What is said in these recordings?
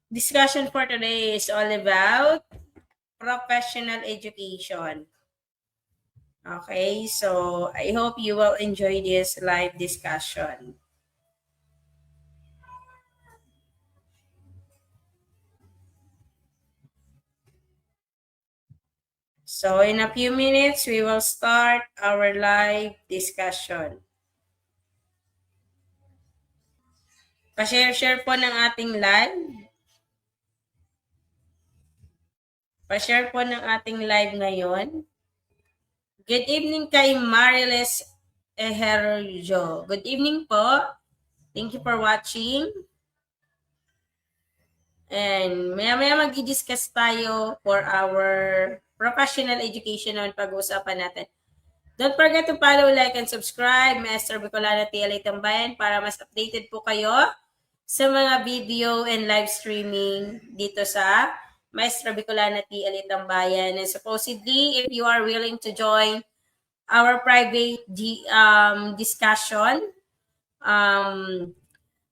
discussion for today is all about professional education. Okay, so I hope you will enjoy this live discussion. So in a few minutes, we will start our live discussion. Pa-share po ng ating live. Pa-share po ng ating live ngayon. Good evening kay Mariles Ejerjo. Good evening po. Thank you for watching. And maya-maya mag-discuss tayo for our professional education na pag-uusapan natin. Don't forget to follow, like, and subscribe, Master Bicolana TLA Tambayan, para mas updated po kayo sa mga video and live streaming dito sa Maestro Bicolana TLA Tambayan. And supposedly, if you are willing to join our private discussion,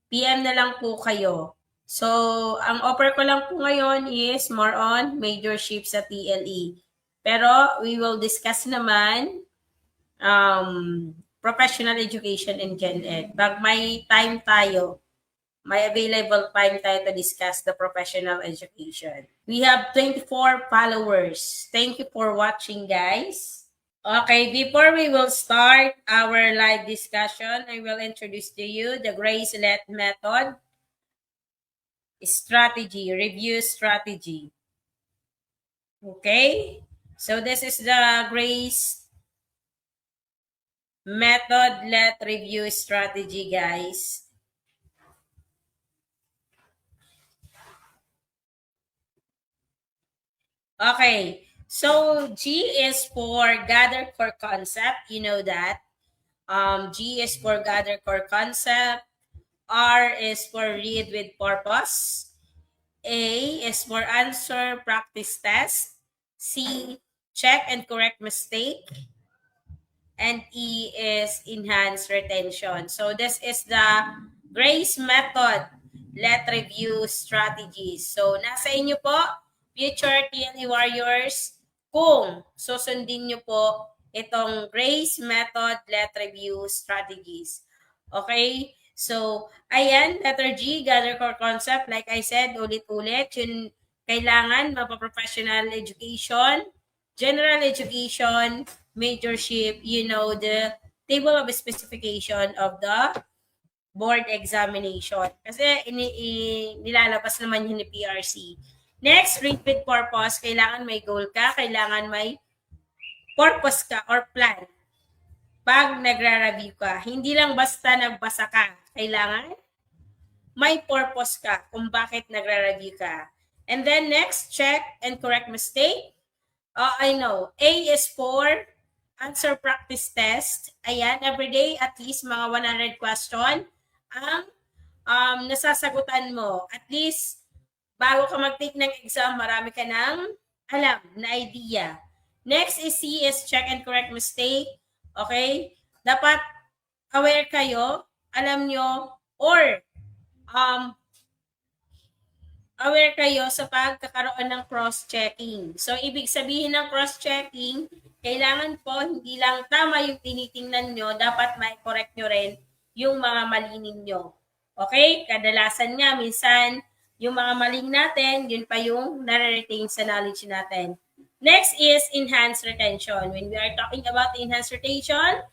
PM na lang po kayo. So, ang offer ko lang po ngayon is more on majorship sa TLE. Pero, we will discuss naman professional education in Gen Ed. Pag may time tayo, may available time tayo to discuss the professional education. We have 24 followers. Thank you for watching, guys. Okay, before we will start our live discussion, I will introduce to you the Gracelet method strategy, review strategy. Okay, so this is the Grace method let review strategy, guys. Okay, so G is for gather core concept. You know that. G is for gather core concept. R is for read with purpose. A is for answer practice test. C, check and correct mistake. And E is enhance retention. So this is the GRACE method, let review strategies. So nasa inyo po, future TLE warriors, kung susundin nyo po itong GRACE method, let review strategies. Okay? So, ayan, letter G, gather core concept. Like I said, ulit-ulit, yun kailangan mapa-professional education, general education, majorship, you know, the table of specification of the board examination. Kasi nilalabas naman yun ni PRC. Next, read with purpose. Kailangan may goal ka, kailangan may purpose ka or plan. Pag nagra-review ka, hindi lang basta nagbasa ka. Kailangan may purpose ka kung bakit nagra-review ka. And then next, check and correct mistake. I know. A is for answer practice test. Ayan, everyday at least mga 100 question ang nasasagutan mo. At least, bago ka mag-take ng exam, marami ka ng alam, na idea. Next is C is check and correct mistake. Okay? Dapat aware kayo, alam nyo, or aware kayo sa pagkakaroon ng cross-checking. So, ibig sabihin ng cross-checking, kailangan po hindi lang tama yung tinitingnan nyo, dapat mai-correct nyo rin yung mga mali ninyo. Okay? Kadalasan nga, minsan, yung mga maling natin, yun pa yung nare-retain sa knowledge natin. Next is enhanced retention. When we are talking about enhanced retention,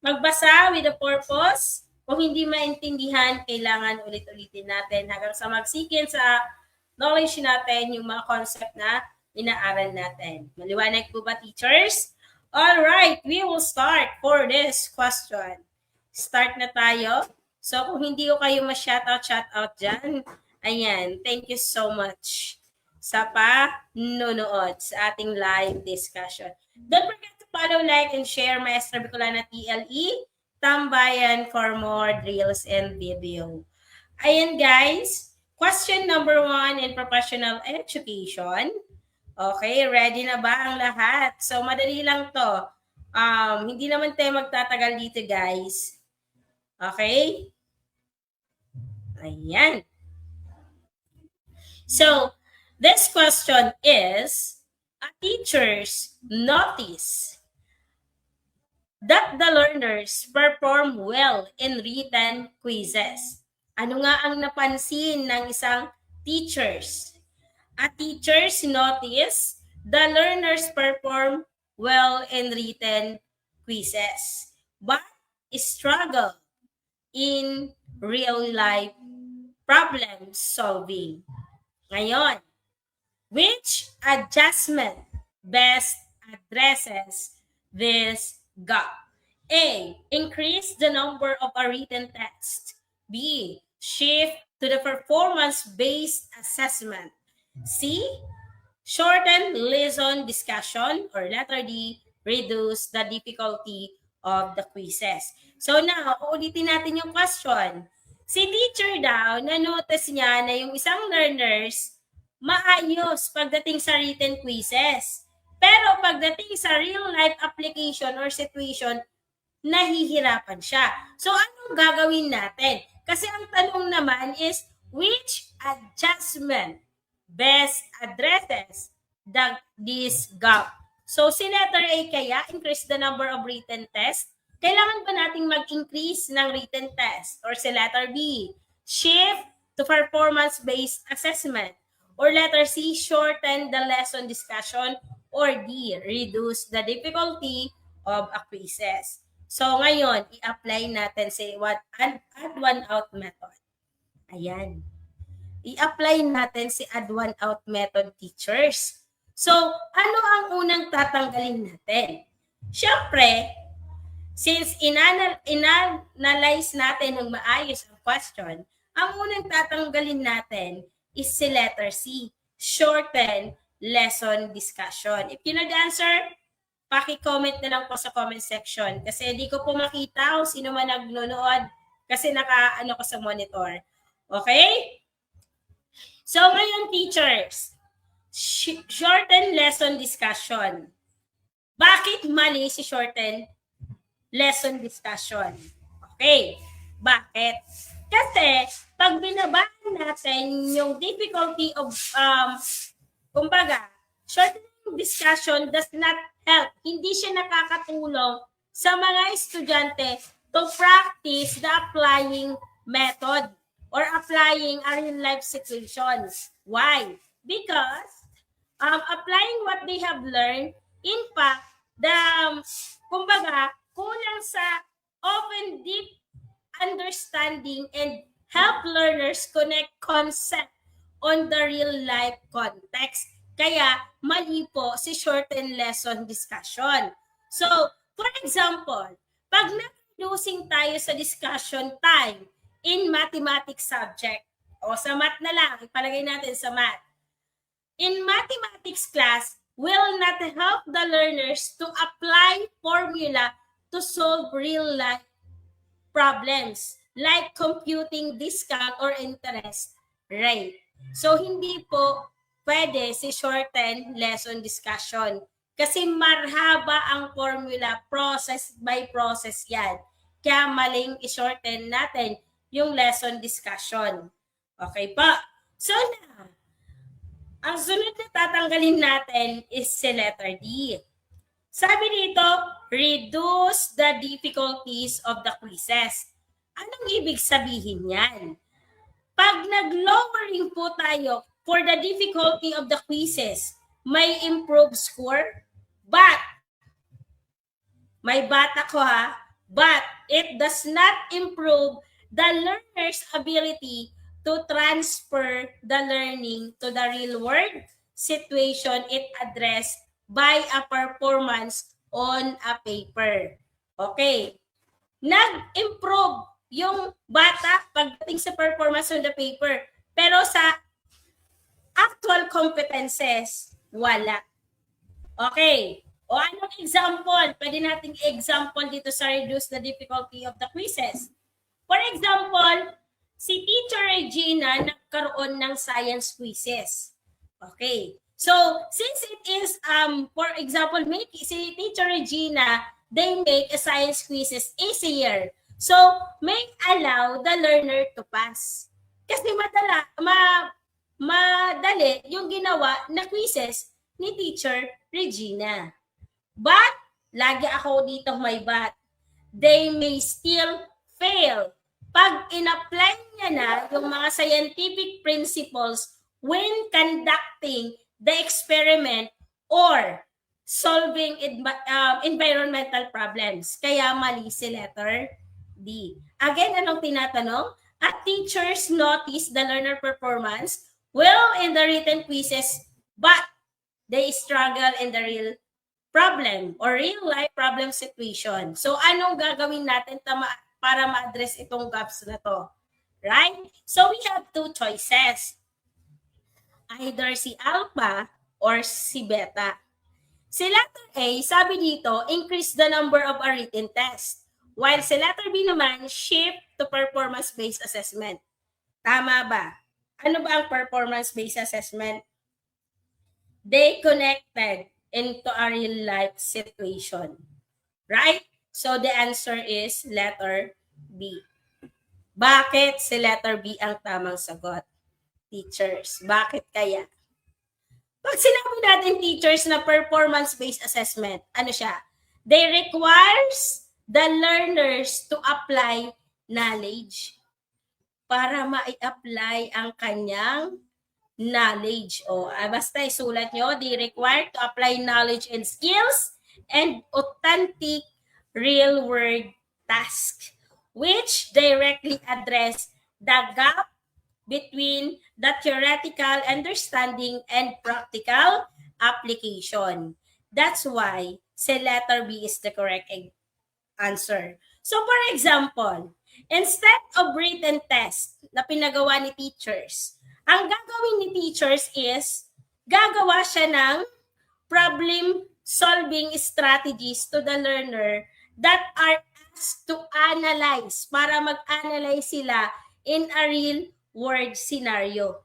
magbasa with a purpose. Kung hindi maintindihan, kailangan ulit-ulitin natin hanggang sa magsikin sa knowledge natin yung mga concept na inaaral natin. Maliwanag po ba, teachers? Alright, we will start for this question. Start na tayo. So, kung hindi ko kayo ma-shoutout dyan, ayan, thank you so much sa panunood sa ating live discussion. Don't forget to follow, like, and share Maestra Bicolana TLE Tambayan for more drills and video. Ayan, guys. Question number 1 in professional education. Okay, ready na ba ang lahat? So, madali lang to. Hindi naman tayo magtatagal dito, guys. Okay? Ayan. So, this question is, teachers notice that the learners perform well in written quizzes. Ano nga ang napansin ng isang teachers? Teachers notice the learners perform well in written quizzes, but struggle in real life problem solving. Ngayon, which adjustment best addresses this gap? A. Increase the number of a written test. B. Shift to the performance-based assessment. C. Shorten lesson discussion. Or letter D. Reduce the difficulty of the quizzes. So now, uulitin natin yung question. Si teacher daw, na-notice niya na yung isang learners maayos pagdating sa written quizzes. Pero pagdating sa real-life application or situation, nahihirapan siya. So, anong gagawin natin? Kasi ang tanong naman is, which adjustment best addresses this gap? So, si letter A kaya, increase the number of written tests. Kailangan ba nating mag-increase ng written test? Or si letter B, shift to performance-based assessment? Or letter C, shorten the lesson discussion? Or D, reduce the difficulty of a quizzes? So ngayon, i-apply natin si add one out method. Ayan. I-apply natin si add one out method, teachers. So, ano ang unang tatanggalin natin? Siyempre, since in-analyze natin ng maayos ang question, ang unang tatanggalin natin is si letter C, shorten lesson discussion. If you know the answer, paki-comment na lang po sa comment section kasi hindi ko po makita kung sino man nagnonood kasi naka-ano ko sa monitor. Okay? So ngayon, teachers, shorten lesson discussion. Bakit mali si shorten lesson discussion? Okay. Bakit? Kasi pag binabaan natin yung difficulty of kumbaga, shorten discussion does not help. Hindi siya nakakatulong sa mga estudyante to practice the applying method or applying a real life situations. Why? Because applying what they have learned, in fact, kumbaga, kulang sa open deep understanding and help learners connect concept on the real life context. Kaya, mali po si shorten lesson discussion. So, for example, pag nag-reducing tayo sa discussion time in mathematics subject, o sa math na lang, ipalagay natin sa math. In mathematics class, will not help the learners to apply formula to solve real-life problems like computing discount or interest rate. So, hindi po pwede si shorten lesson discussion. Kasi marhaba ang formula, process by process yan. Kaya maling i-shorten natin yung lesson discussion. Okay pa? So na, ang sunod na tatanggalin natin is si letter D. Sabi dito, reduce the difficulties of the quizzes. Anong ibig sabihin yan? Pag nag-lowering po tayo for the difficulty of the quizzes, may improved score, but, may but ako ha, but it does not improve the learner's ability to transfer the learning to the real world situation it addressed by a performance on a paper. Okay. Nag-improve yung bata pagdating sa performance on the paper. Pero sa actual competences, wala. Okay. O anong example? Pwede nating example dito sa reduce the difficulty of the quizzes. For example, si Teacher Regina nagkaroon ng science quizzes. Okay. So, since it is, for example, si Teacher Regina, they make a science quizzes easier. So, may allow the learner to pass. Kasi madali yung ginawa na quizzes ni Teacher Regina. But, lagi ako dito may but, they may still fail pag in-apply niya na yung mga scientific principles when conducting the experiment or solving environmental problems. Kaya mali si letter D. Again, anong tinatanong? At teachers notice the learner performance well in the written quizzes, but they struggle in the real problem or real life problem situation. So, anong gagawin natin para ma-address itong gaps na to? Right? So, we have two choices. Either si alpha or si beta. Si letter A, sabi dito, increase the number of a written test. While si letter B naman, shift to performance-based assessment. Tama ba? Ano ba ang performance-based assessment? They connected into a real-life situation. Right? So, the answer is letter B. Bakit si letter B ang tamang sagot? Teachers, bakit kaya? Pag sinabi natin teachers na performance-based assessment, ano siya? They requires the learners to apply knowledge para ma-apply ang kanyang knowledge. Basta isulat nyo, they require to apply knowledge and skills and authentic real-world task, which directly address the gap between the theoretical understanding and practical application. That's why si letter B is the correct answer. So for example, instead of written test na pinagawa ni teachers, ang gagawin ni teachers is gagawa siya ng problem-solving strategies to the learner that are asked to analyze para mag-analyze sila in a real word scenario,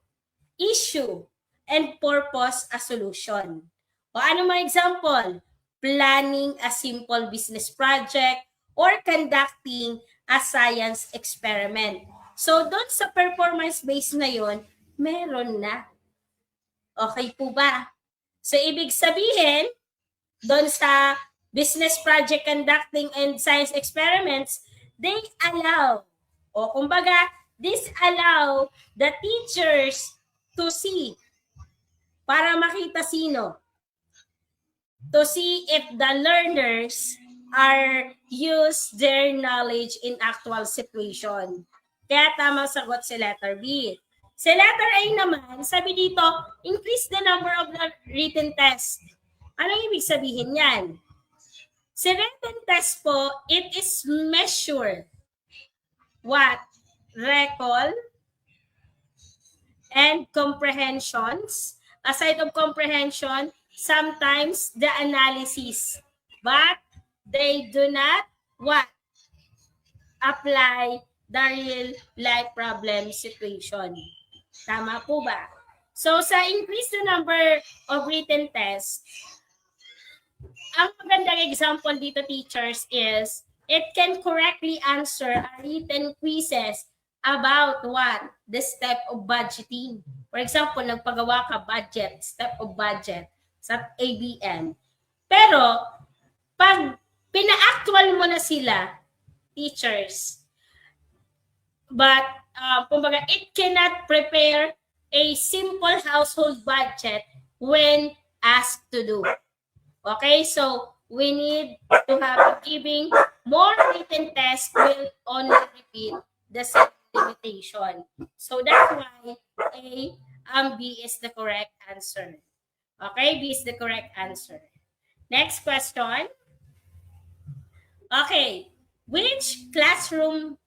issue, and purpose a solution. O ano mga example? Planning a simple business project or conducting a science experiment. So, doon sa performance-based na yon, meron na. Okay po ba? So, ibig sabihin, doon sa business project conducting and science experiments, they allow, o kumbaga, this allow the teachers to see, para makita sino, to see if the learners are use their knowledge in actual situation. Kaya tamang sagot si letter B. Si letter A naman, sabi dito, increase the number of written tests. Anong ibig sabihin yan? Si written test po, it is measured what? Recall and comprehensions. Aside of comprehension, sometimes the analysis. But they do not what? Apply the real life problem situation. Tama po ba? So sa increase the number of written tests, ang magandang example dito, teachers, is it can correctly answer written quizzes about what? The step of budgeting. For example, nagpagawa ka budget, step of budget sa ABM. Pero, pag pina-actual mo na sila, teachers, but, kumbaga, it cannot prepare a simple household budget when asked to do. Okay, so we need to have giving more written tests will only repeat the same limitation. So that's why A and B is the correct answer. Okay, B is the correct answer. Next question. Okay, which classroom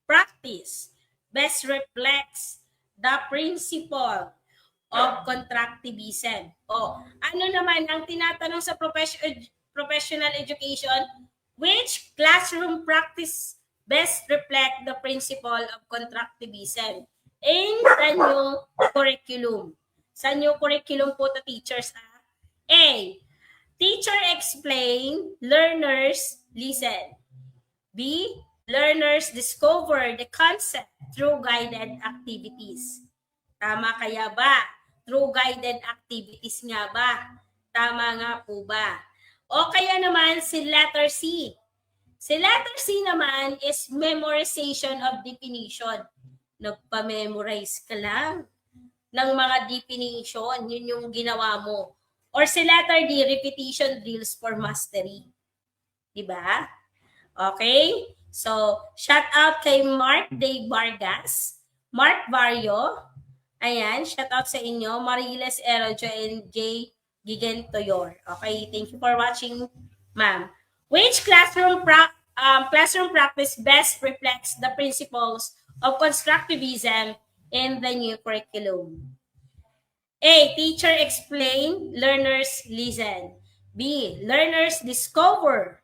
practice best reflects the principle of contractivism? Ano naman ang tinatanong sa professional education? Which classroom practice best reflect the principle of contractivism in the new curriculum? Sa new curriculum po to, teachers. A. Teacher explain, learners listen. B. Learners discover the concept through guided activities. Tama kaya ba? through guided activities nga ba? Tama nga po ba? O kaya naman si letter C. Si letter C naman is memorization of definition. Nagpa-memorize ka lang ng mga definition. Yun yung ginawa mo. Or si letter D, repetition drills for mastery. Diba? Okay? So, shout out kay Mark Day Vargas, Mark Vario. Ayan, shout out sa inyo. Mariles Erojo and J. Gigentoyor. Okay, thank you for watching, ma'am. Which classroom practice best reflects the principles of constructivism in the new curriculum? A. Teacher explain, learners listen. B. Learners discover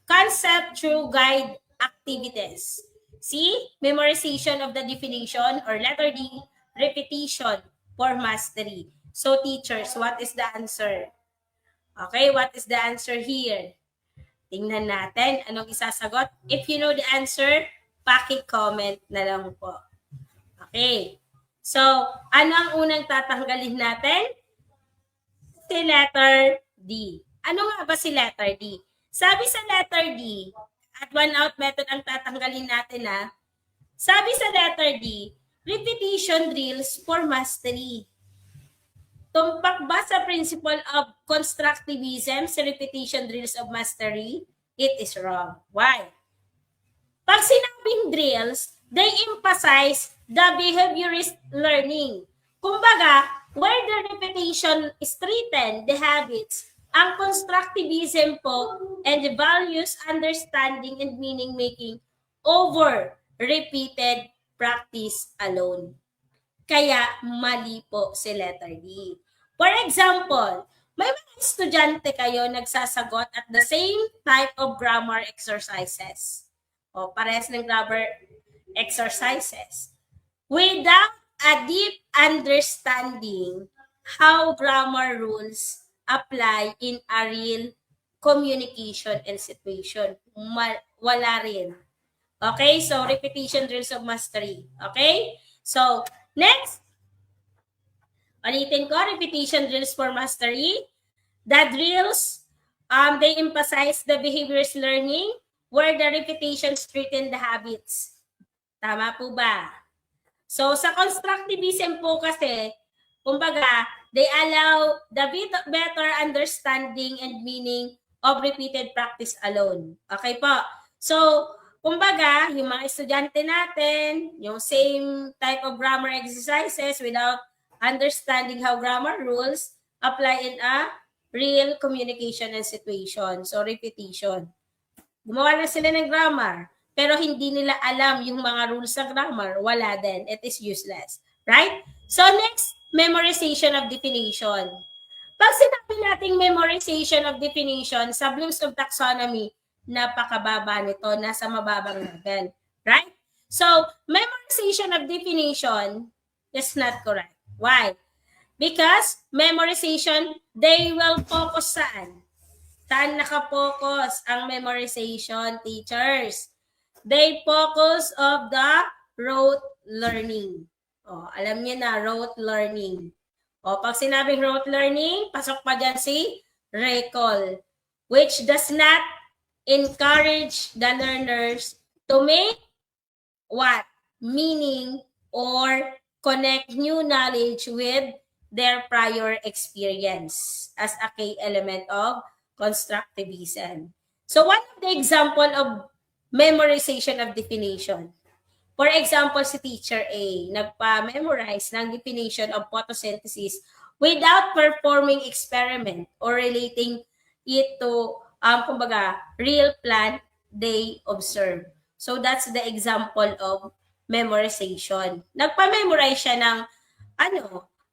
concept through guide activities. C. Memorization of the definition. Or letter D. Repetition for mastery. So teachers, what is the answer? Okay, what is the answer here? Tingnan natin anong isasagot. If you know the answer, paki-comment na lang po. Okay. So, ano ang unang tatanggalin natin? Si letter D. Ano nga ba si letter D? Sabi sa letter D, at one out method ang tatanggalin natin ha. Sabi sa letter D, repetition drills for mastery. Tumpak ba sa principle of constructivism sa repetition drills of mastery? It is wrong. Why? Pag sinabing drills, they emphasize the behaviorist learning. Kumbaga, where the repetition strengthens the habits, ang constructivism po and the values, understanding, and meaning-making over repeated practice alone. Kaya mali po si letter D. For example, may mga estudyante kayo nagsasagot at the same type of grammar exercises. O, parehas ng grammar exercises. Without a deep understanding how grammar rules apply in a real communication and situation. Wala rin. Okay? So, repetition drills of mastery. Okay? So, next. Ulitin ko, repetition drills for mastery. The drills, they emphasize the behaviors learning where the repetition strengthen the habits. Tama po ba? So, sa constructivism po kasi, kumbaga, they allow the better understanding and meaning of repeated practice alone. Okay po? So, kumbaga, yung mga estudyante natin, yung same type of grammar exercises without understanding how grammar rules apply in a real communication and situation. So, repetition. Gumawa na sila ng grammar, pero hindi nila alam yung mga rules ng grammar. Wala din. It is useless. Right? So, next, memorization of definition. Pag sinabi nating memorization of definition, sa Bloom's of Taxonomy, napakababa nito, nasa mababang level. Right? So, memorization of definition is not correct. Why? Because memorization, they will focus saan? Saan nakapokus ang memorization, teachers? They focus of the rote learning. O, alam niyo na, rote learning. O, pag sinabing rote learning, pasok pa dyan si recall, which does not encourage the learners to make what? Meaning or connect new knowledge with their prior experience as a key element of constructivism. So one of the example of memorization of definition. For example, si Teacher A, nagpa-memorize ng definition of photosynthesis without performing experiment or relating it to, kumbaga, real plant they observe. So that's the example of memorization. Nagpa-memorize siya ng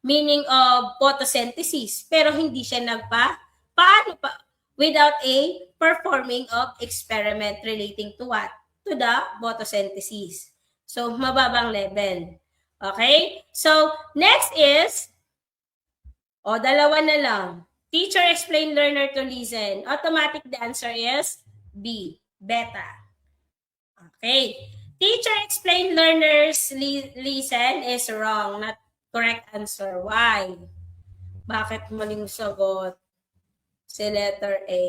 meaning of photosynthesis, pero hindi siya paano pa without a performing of experiment relating to what? To the photosynthesis. So mababang level. Okay? So next is dalawa na lang. Teacher explain, learner to listen. Automatic the answer is B, beta. Okay. Teacher explain, learners listen is wrong. Not correct answer. Why? Bakit maling sagot si letter A?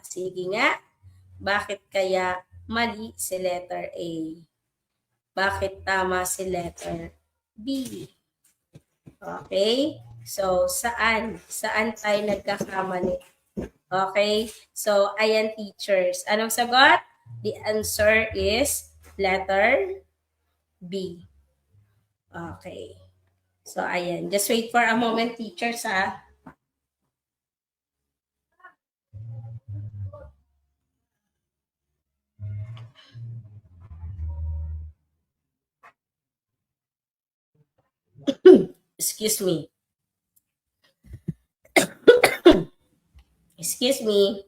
Sige nga. Bakit kaya mali si letter A? Bakit tama si letter B? Okay? So, saan? Saan tayo nagkakamali? Okay? So, ayan teachers. Anong sagot? The answer is letter B. Okay. So, ayan. Just wait for a moment, teachers, ha? Excuse me. Excuse me.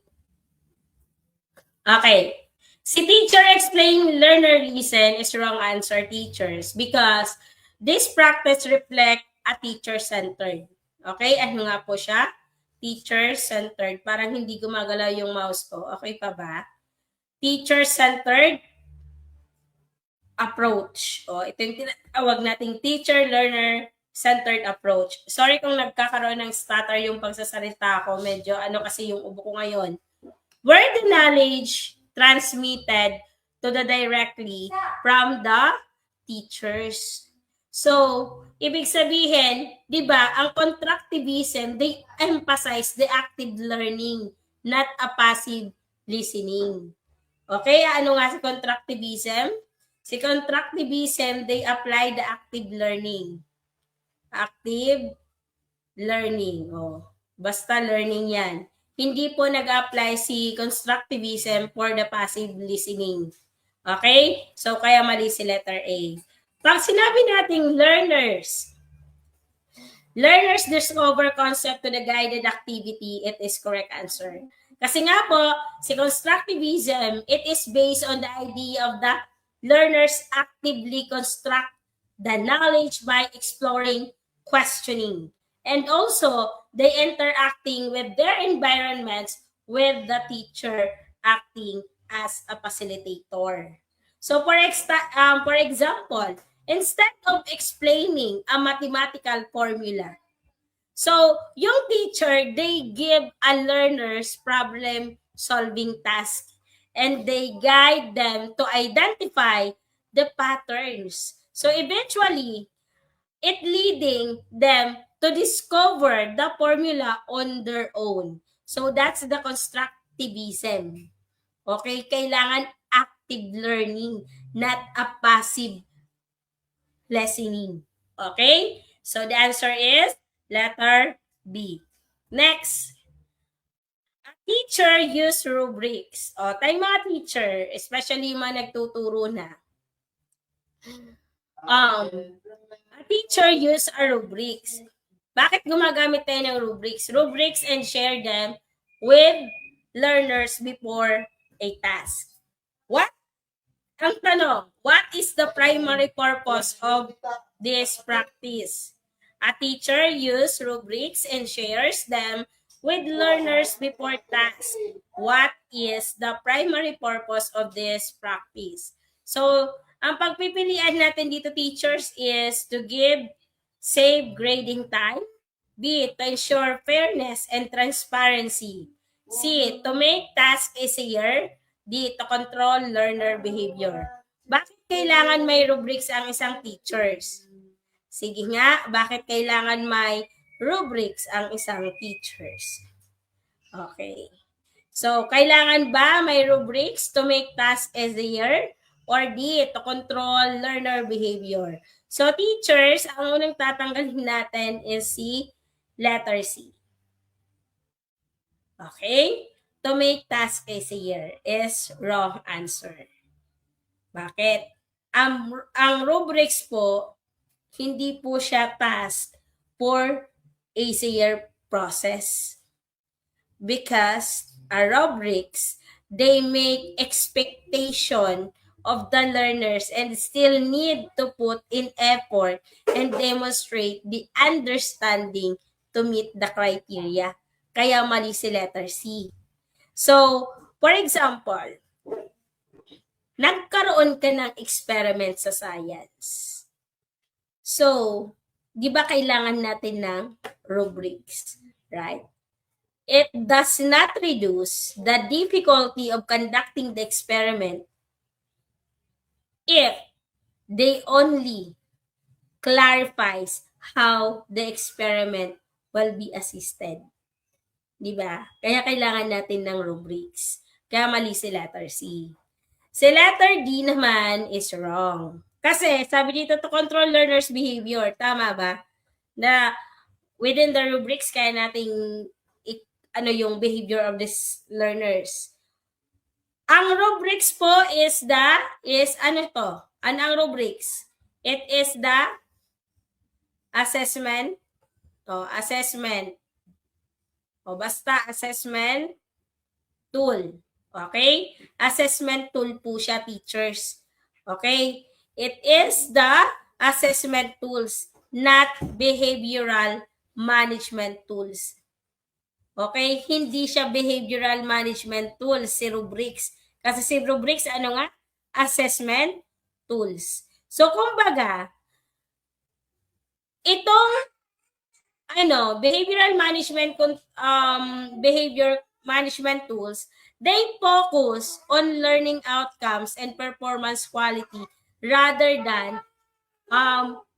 Okay. Si teacher explain, learner listen is wrong answer, teachers, because this practice reflect a teacher-centered. Okay? Ano nga po siya? Teacher-centered. Parang hindi gumagalaw yung mouse ko. Okay pa ba? Teacher-centered approach. Ito yung tinatawag nating teacher-learner-centered approach. Sorry kung nagkakaroon ng stutter yung pagsasalita ko. Medyo kasi yung ubo ko ngayon. Where the knowledge transmitted to the directly from the teachers. So, ibig sabihin, di ba, ang constructivism, they emphasize the active learning, not a passive listening. Okay, ano nga si constructivism? Si constructivism, they apply the active learning. Active learning. Basta learning yan. Hindi po nag-apply si constructivism for the passive listening. Okay? So, kaya mali si letter A. Pag sinabi nating learners discover concept to the guided activity, it is correct answer. Kasi nga po, si constructivism, it is based on the idea of the learners actively construct the knowledge by exploring, questioning. And also, they interacting with their environments with the teacher acting as a facilitator. So for example, instead of explaining a mathematical formula, so yung teacher, they give a learners problem-solving task and they guide them to identify the patterns. So eventually, it leading them to discover the formula on their own. So that's the constructivism. Okay, kailangan active learning, not a passive listening. Okay? So the answer is letter B. Next. A teacher use rubrics. Tayong mga teacher, especially mga nagtuturo na. A teacher use a rubrics. Bakit gumagamit tayo ng rubrics? Rubrics and share them with learners before a task. What? Ang tanong, what is the primary purpose of this practice? A teacher use rubrics and shares them with learners before tasks. What is the primary purpose of this practice? So, ang pagpipilian natin dito, teachers, is to save grading time. B, to ensure fairness and transparency. C, to make task easier. D, to control learner behavior. Bakit kailangan may rubrics ang isang teachers? Sige nga, bakit kailangan may rubrics ang isang teachers? Okay. So, kailangan ba may rubrics to make task easier? Or D, to control learner behavior? So, teachers, ang unang tatanggalin natin is si letter C. Okay? To make task easier is wrong answer. Bakit? Ang rubrics po, hindi po siya task for easier process. Because rubrics, they make expectation of the learners and still need to put in effort and demonstrate the understanding to meet the criteria. Kaya mali si letter C. So, for example, nagkaroon ka ng experiment sa science. So, di ba kailangan natin ng rubrics, right? It does not reduce the difficulty of conducting the experiment if they only clarifies how the experiment will be assisted. Di ba? Kaya kailangan natin ng rubrics. Kaya mali si letter C. Si letter D naman is wrong. Kasi sabi dito to control learner's behavior. Tama ba? Na within the rubrics kaya nating ano yung behavior of these learners. Ang rubrics po is ano to? Ano ang rubrics? It is the assessment. Assessment. Basta assessment tool. Okay? Assessment tool po siya, teachers. Okay? It is the assessment tools, not behavioral management tools. Okay? Hindi siya behavioral management tools, si rubrics. Kasi si rubrics, ano nga? Assessment tools. So, kumbaga, itong behavioral management behavior management tools, they focus on learning outcomes and performance quality rather than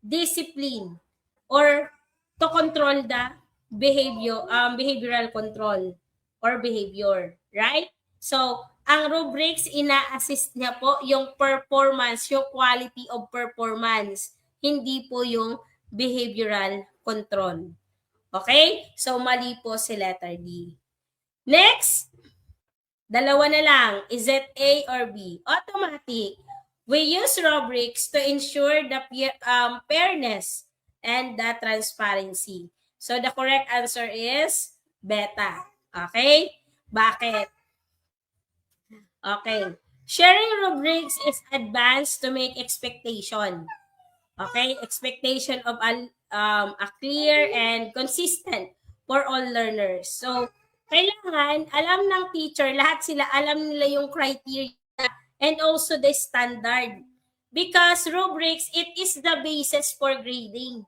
discipline or to control the behavioral control or behavior, right? So, ang rubrics, ina-assist niya po yung performance, yung quality of performance, hindi po yung behavioral control. Okay? So, mali po si letter D. Next, dalawa na lang. Is it A or B? Automatic. We use rubrics to ensure the fairness and the transparency. So, the correct answer is beta. Okay? Bakit? Okay. Sharing rubrics is advanced to make expectation. Okay? Expectation of a clear and consistent for all learners. So, kailangan alam ng teacher, lahat sila alam nila yung criteria and also the standard. Because rubrics, it is the basis for grading.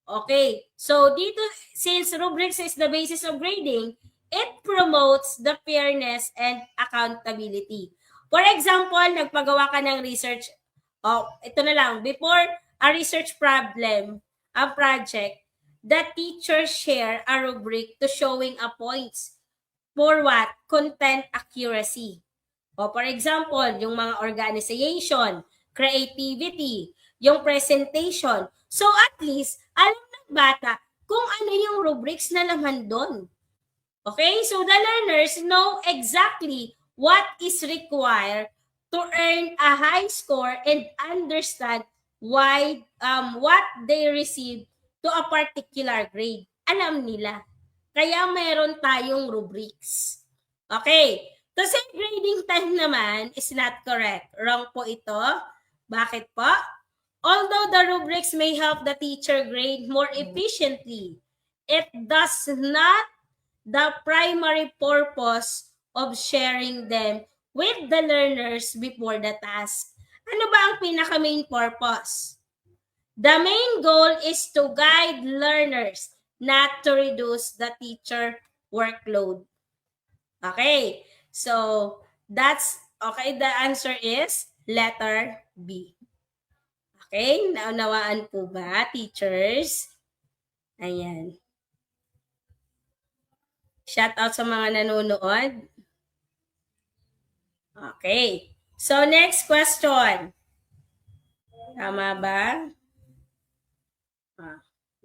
Okay. So, dito, since rubrics is the basis of grading, it promotes the fairness and accountability. For example, nagpagawa ka ng research. Ito na lang. Before a research problem, a project, the teacher share a rubric to showing a points for what? Content accuracy. For example, yung mga organization, creativity, yung presentation. So at least, alam ng bata kung ano yung rubrics na naman doon. Okay? So the learners know exactly what is required to earn a high score and understand why what they receive to a particular grade. Alam nila. Kaya meron tayong rubrics. Okay. To say grading time naman is not correct. Wrong po ito. Bakit po? Although the rubrics may help the teacher grade more efficiently, it does not the primary purpose of sharing them with the learners before the task. Ano ba ang pinaka-main purpose? The main goal is to guide learners, not to reduce the teacher workload. Okay, so that's okay. The answer is letter B. Okay, naunawaan po ba, teachers? Ayan. Shout out sa mga nanonood. Okay. So, next question. Tama ba?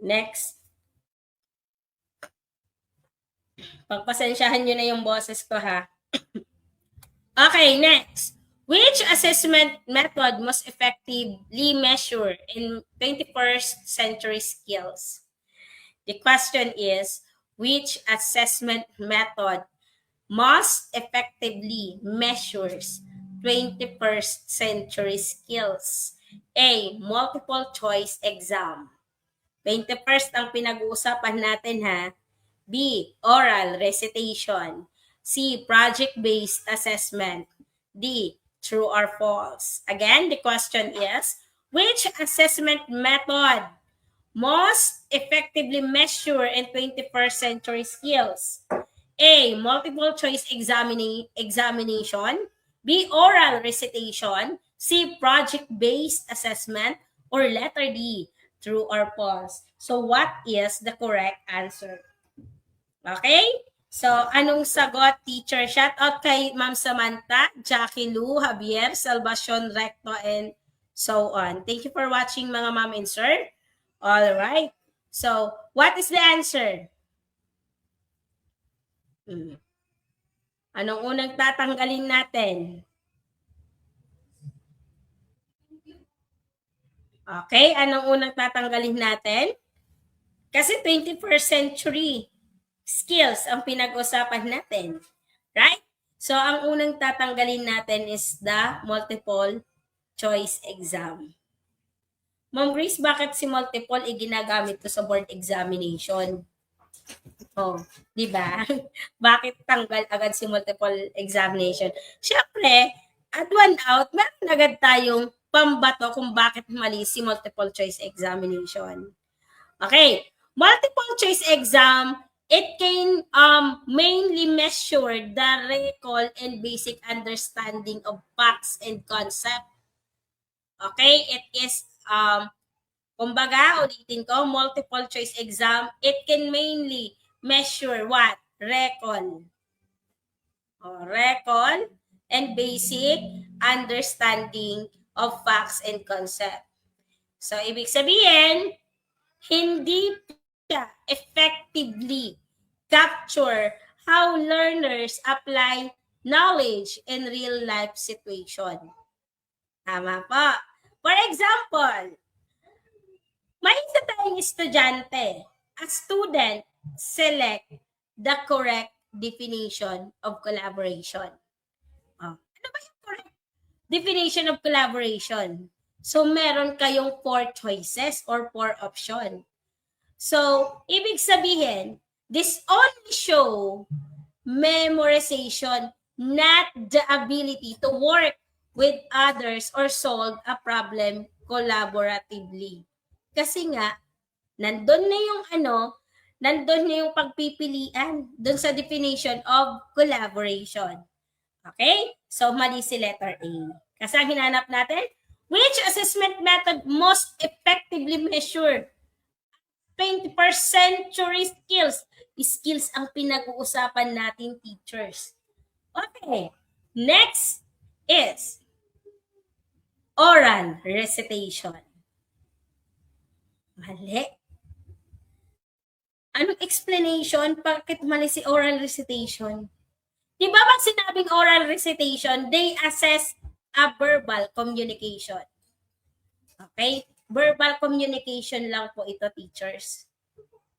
Next. Pagpasensyahan nyo na yung boses ko, ha? Okay, next. Which assessment method most effectively measure in 21st century skills? The question is, which assessment method most effectively measures 21st century skills? A. Multiple choice exam. 21st ang pinag-uusapan natin, ha? B. Oral recitation. C. Project-based assessment. D. True or false. Again, the question is, Which assessment method most effectively measure in 21st century skills? A. Multiple choice examination. B. Oral recitation. C. Project-based assessment. Or letter D. True or false? So what is the correct answer? Okay? So, anong sagot, teacher? Shout out kay Ma'am Samantha, Jackie Lou, Javier, Salvacion Recto, and so on. Thank you for watching, mga ma'am and sir. All right. So, what is the answer? Anong unang tatanggalin natin? Okay, anong unang tatanggalin natin? Kasi 21st century skills ang pinag-usapan natin. Right? So, ang unang tatanggalin natin is the multiple choice exam. Ma'am Grace, bakit si multiple ginagamit ko sa board examination? Oh, di ba? Bakit tanggal agad si multiple examination? Siyempre, at one out, meron agad tayong pambato kung bakit mali si multiple choice examination. Okay, multiple choice exam, it can mainly measure the recall and basic understanding of facts and concept. Okay, it is kumbaga, ulitin ko, multiple choice exam, it can mainly measure what? Recall. Recall and basic understanding of facts and concept. So, ibig sabihin, hindi siya effectively capture how learners apply knowledge in real-life situation. Tama po. For example, may isa tayong estudyante. A student select the correct definition of collaboration. Ano ba yung correct definition of collaboration? So, meron kayong 4 choices or 4 option. So, ibig sabihin, this only show memorization, not the ability to work with others or solve a problem collaboratively. Kasi nga, nandun na yung pagpipilian dun sa definition of collaboration. Okay? So, mali si letter A. Kasi ang hinanap natin, which assessment method most effectively measure 21st century skills? Skills ang pinag-uusapan natin, teachers. Okay. Next is oral recitation. Mali. Anong explanation? Bakit mali si oral recitation? Di ba pag sinabing oral recitation, they assess a verbal communication. Okay? Verbal communication lang po ito, teachers.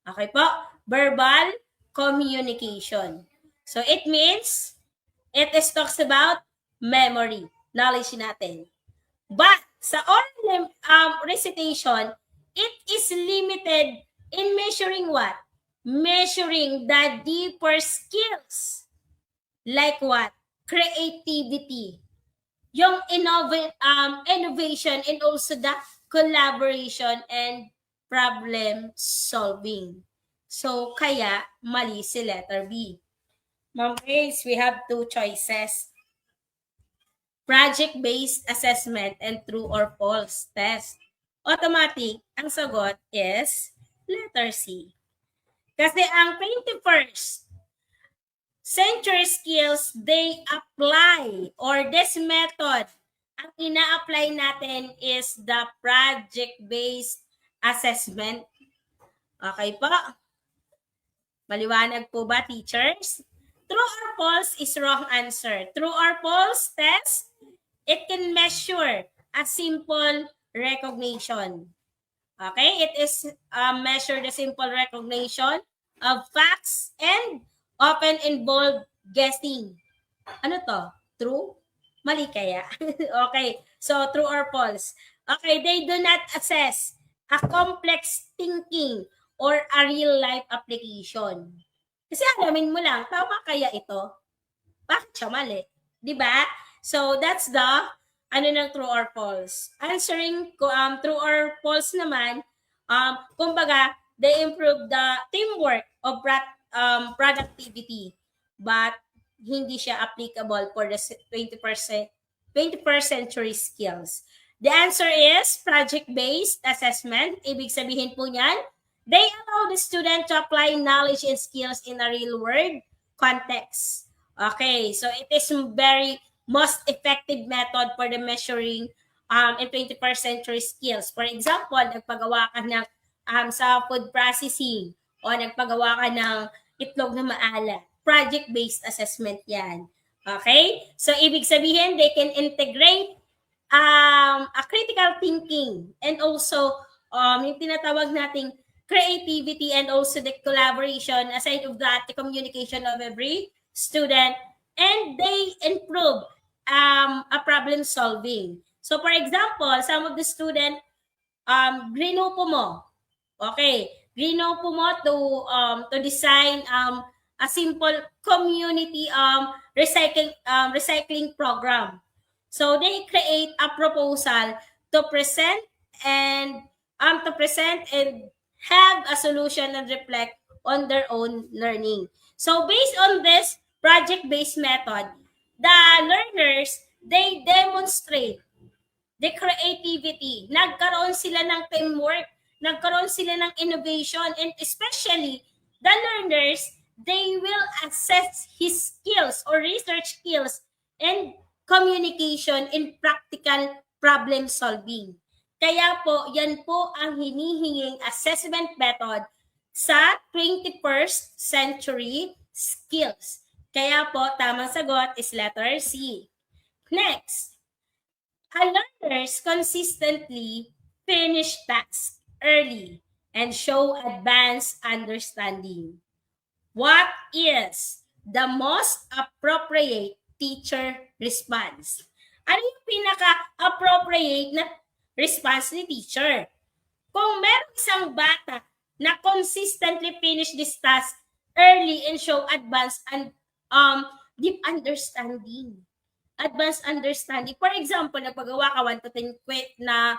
Okay po? Verbal communication. So, it means, it talks about memory, knowledge natin. But, sa oral recitation, it is limited in measuring what? Measuring the deeper skills. Like what? Creativity. Yung innovation and also the collaboration and problem solving. So, kaya mali si letter B. Ma'am Grace, we have 2 choices. Project-based assessment and true or false test. Automatic, ang sagot is letter C. Kasi ang 21st century skills, they apply, or this method, ang ina-apply natin is the project-based assessment. Okay po? Maliwanag po ba, teachers? True or false is wrong answer. True or false test, it can measure a simple recognition. Okay? It is measure the simple recognition of facts and often involve guessing. Ano to? True? Mali kaya? Okay. So, true or false? Okay, they do not assess a complex thinking or a real-life application. Kasi alamin mo lang, tama kaya ito? Bakit siya mali? Diba? So, that's the ano ng true or false. Answering true or false naman, kumbaga, they improve the teamwork of productivity, but hindi siya applicable for the 21st century skills. The answer is project-based assessment. Ibig sabihin po niyan, they allow the student to apply knowledge and skills in a real-world context. Okay, so it is very most effective method for the measuring in 21st century skills. For example, nagpagawa ka ng sa food processing o nagpagawa ka ng itlog na maalat. Project-based assessment yan. Okay? So, ibig sabihin, they can integrate a critical thinking and also yung tinatawag nating creativity and also the collaboration, aside of that, the communication of every student, and they improve a problem solving. So, for example, some of the student, grinupo mo. Okay, grinupo mo to design a simple community recycling program. So they create a proposal to present and have a solution and reflect on their own learning. So based on this project-based method, the learners, they demonstrate the creativity. Nagkaroon sila ng teamwork, nagkaroon sila ng innovation, and especially the learners, they will assess his skills or research skills and communication in practical problem solving. Kaya po, yan po ang hinihinging assessment method sa 21st century skills. Kaya po, tamang sagot is letter C. Next, learners consistently finish tasks early and show advanced understanding. What is the most appropriate teacher response? Ano yung pinaka-appropriate na response ni teacher? Kung meron isang bata na consistently finish this task early and show advanced and deep understanding. Advanced understanding. For example, nagpagawa ka 1 to 10 na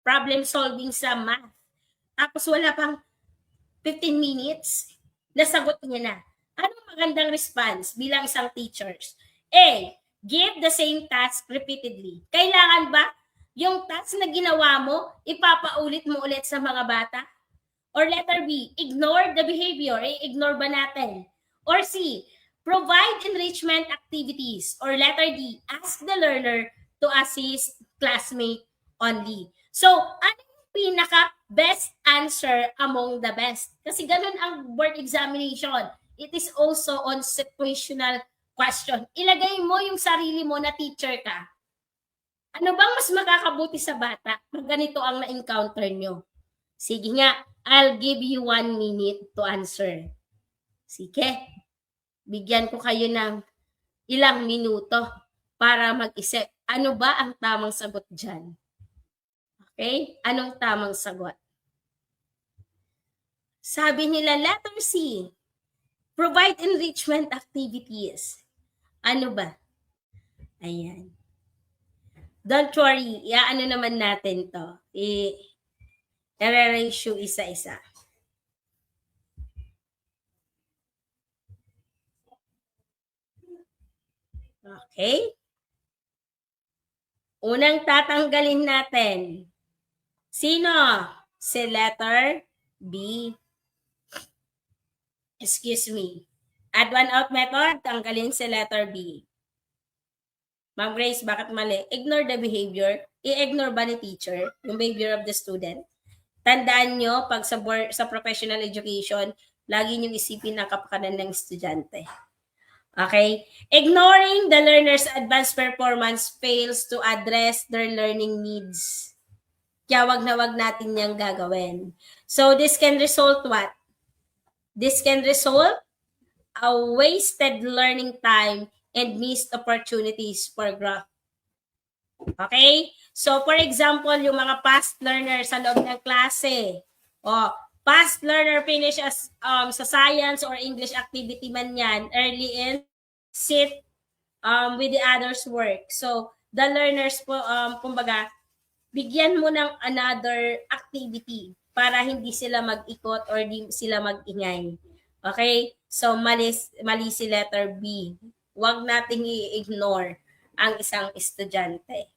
problem solving sa math. Tapos wala pang 15 minutes, nasagot niya na. Anong magandang response bilang isang teachers? A, give the same task repeatedly. Kailangan ba yung task na ginawa mo, ipapaulit mo ulit sa mga bata? Or letter B, ignore the behavior. Ignore ba natin? Or C, provide enrichment activities. Or letter D, ask the learner to assist classmate only. So, ano yung pinaka-best answer among the best? Kasi ganun ang board examination. It is also on situational question. Ilagay mo yung sarili mo na teacher ka. Ano bang mas makakabuti sa bata pag ganito ang na-encounter nyo? Sige nga, I'll give you 1 minute to answer. Sige, bigyan ko kayo ng ilang minuto para mag-isip. Ano ba ang tamang sagot dyan? Okay? Anong tamang sagot? Sabi nila, letter C, provide enrichment activities. Ano ba? Ayan. Don't worry, iaano naman natin to. I-ratio isa-isa. Okay? Unang tatanggalin natin. Sino? Si letter B. Excuse me. Add one out method, tanggalin si letter B. Ma'am Grace, bakit mali? Ignore the behavior. I-ignore ba ni teacher yung behavior of the student? Tandaan nyo, pag sa professional education, lagi nyo isipin ang kapakanan ng estudyante. Okay? Ignoring the learner's advanced performance fails to address their learning needs. Kaya wag na wag natin niyang gagawin. So, this can result what? This can result a wasted learning time and missed opportunities for growth. Okay? So, for example, yung mga past learners sa loob ng klase, past learner finish as sa science or English activity man yan, early in sit with the others' work. So, the learners po, kumbaga, bigyan mo ng another activity para hindi sila mag-ikot or di sila mag-ingay. Okay? So, mali si letter B. Huwag nating i-ignore ang isang estudyante.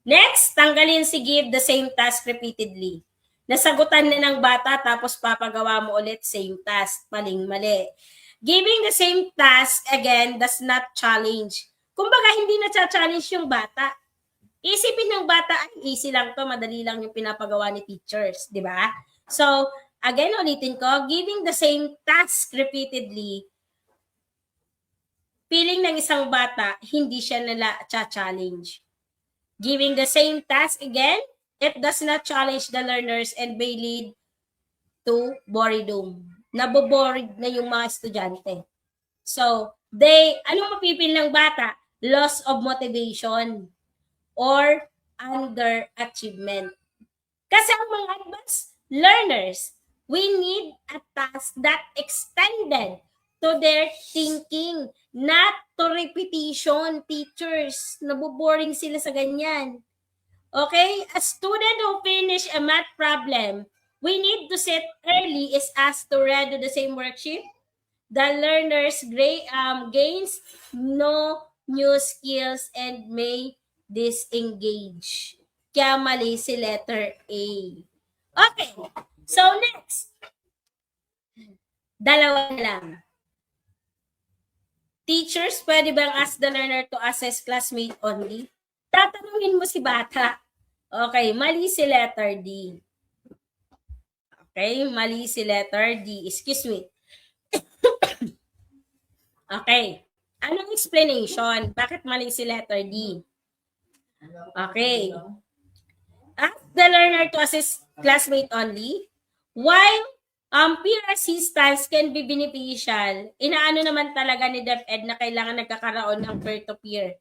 Next, tanggalin si give the same task repeatedly. Nasagutan na ng bata tapos papagawa mo ulit same task. Maling-mali. Giving the same task again does not challenge. Kumbaga, hindi na-challenge yung bata. Isipin ng bata, ay easy lang to, madali lang yung pinapagawa ni teachers, di ba? So, again, ulitin ko, giving the same task repeatedly, feeling ng isang bata, hindi siya nila-challenge. Giving the same task again, it does not challenge the learners and may lead to boredom. Nabobored na yung mga estudyante. So, anong mapipil ng bata? Loss of motivation or underachievement. Kasi ang mga advanced learners, we need a task that extended to their thinking, not to repetition. Teachers, naboboring sila sa ganyan. Okay? A student who finish a math problem, we need to set early is asked to redo the same worksheet. The learners gains no new skills and may disengage. Kaya mali si letter A. Okay. So, next. Dalawa lang. Teachers, pwede bang ask the learner to assess classmate only? Tatanungin mo si bata. Okay, mali si letter D. Okay, mali si letter D. Excuse me. Okay. Anong explanation? Bakit mali si letter D? Okay. Ask the learner to assist classmate only. While peer assistance can be beneficial, inaano naman talaga ni DepEd na kailangan nagkakaroon ng peer-to-peer.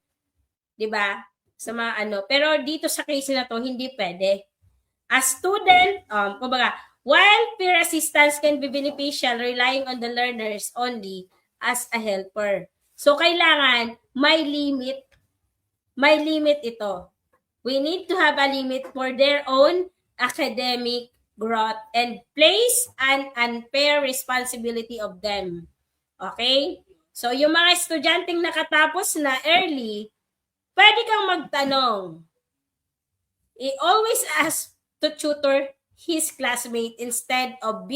Diba? Sa mga ano. Pero dito sa case na to, hindi pwede. As student, kumbaga, while peer assistance can be beneficial, relying on the learners only as a helper. So, kailangan may limit. May limit ito. We need to have a limit for their own academic growth and place an unfair responsibility of them. Okay? So, yung mga estudyanteng nakatapos na early, pwede kang magtanong. He always ask to tutor his classmate instead of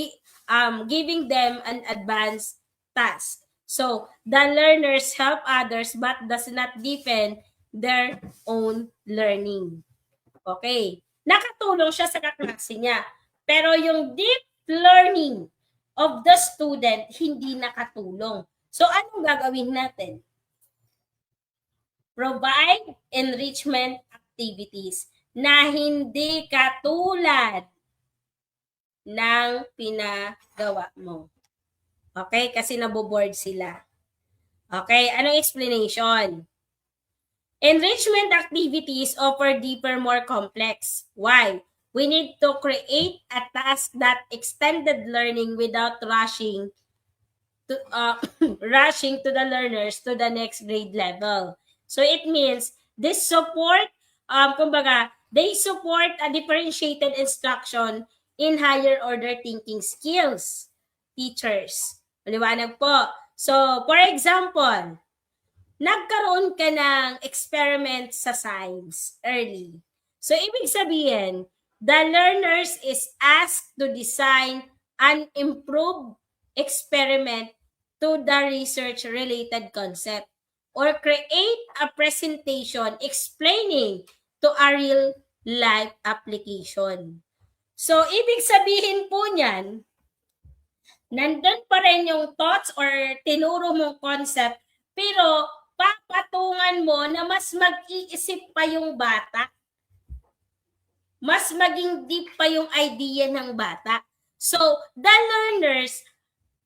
giving them an advanced task. So, the learners help others but does not deepen their own learning. Okay. Nakatulong siya sa kaklase niya. Pero yung deep learning of the student, hindi nakatulong. So, anong gagawin natin? Provide enrichment activities na hindi katulad ng pinagawa mo. Okay? Kasi naboboard sila. Okay? Anong explanation? Enrichment activities offer deeper, more complex. Why? We need to create a task that extended learning without rushing to the learners to the next grade level. So it means this support, kumbaga, they support a differentiated instruction in higher order thinking skills. Teachers. Maliwanag po. So, for example, nagkaroon ka ng experiment sa science early. So, ibig sabihin, the learners is asked to design an improved experiment to the research-related concept or create a presentation explaining to a real-life application. So, ibig sabihin po niyan, nandun pa rin yung thoughts or tinuro mong concept, pero papatungan mo na mas mag-iisip pa yung bata. Mas maging deep pa yung idea ng bata. So, the learners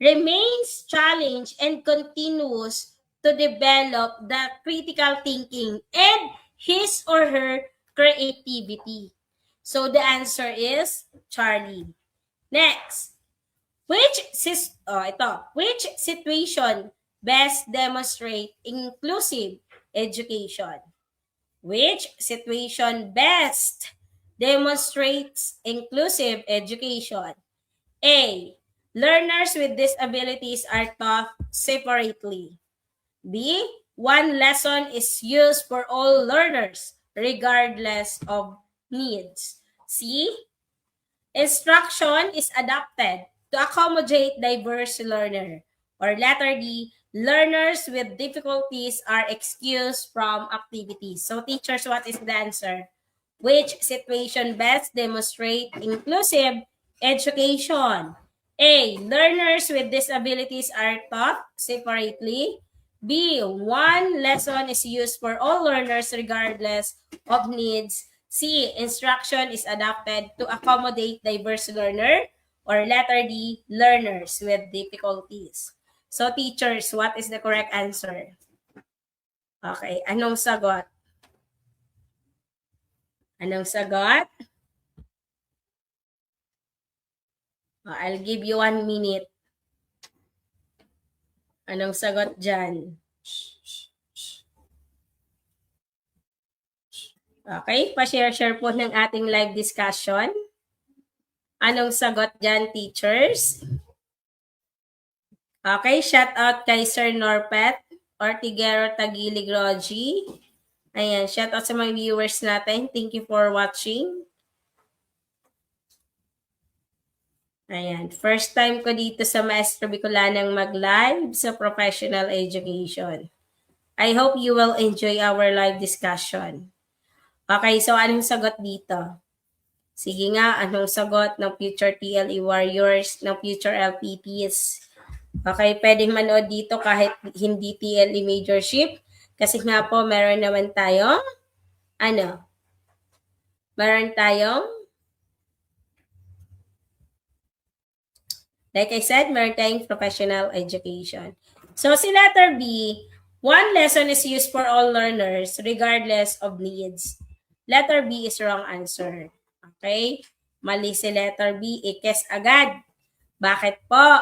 remains challenged and continues to develop the critical thinking and his or her creativity. So, the answer is Charlie. Next. Which situation best demonstrate inclusive education? Which situation best demonstrates inclusive education? A. Learners with disabilities are taught separately. B. One lesson is used for all learners, regardless of needs. C. Instruction is adapted to accommodate diverse learner. Or letter D. Learners with difficulties are excused from activities. So teachers, what is the answer? Which situation best demonstrate inclusive education? A. Learners with disabilities are taught separately. B. One lesson is used for all learners regardless of needs. C. Instruction is adapted to accommodate diverse learner. Or letter D. Learners with difficulties. So teachers, what is the correct answer? Okay, anong sagot? Anong sagot? I'll give you 1 minute. Anong sagot dyan? Okay, pa-share po ng ating live discussion. Anong sagot dyan, teachers? Okay, shout out kay Sir Norpet, Ortigero Tagilig Roji. Ayan, shout out sa mga viewers natin. Thank you for watching. Ayan, first time ko dito sa Maestro Bicolanang mag-live sa professional education. I hope you will enjoy our live discussion. Okay, so anong sagot dito? Sige nga, anong sagot ng future TLE warriors, ng future LPPs? Okay, pwedeng manood dito kahit hindi TLE majorship. Kasi nga po, meron naman tayong, meron tayong, like I said, meron tayong professional education. So, si letter B, one lesson is used for all learners regardless of needs. Letter B is wrong answer. Okay? Mali si letter B, ikes agad. Bakit po?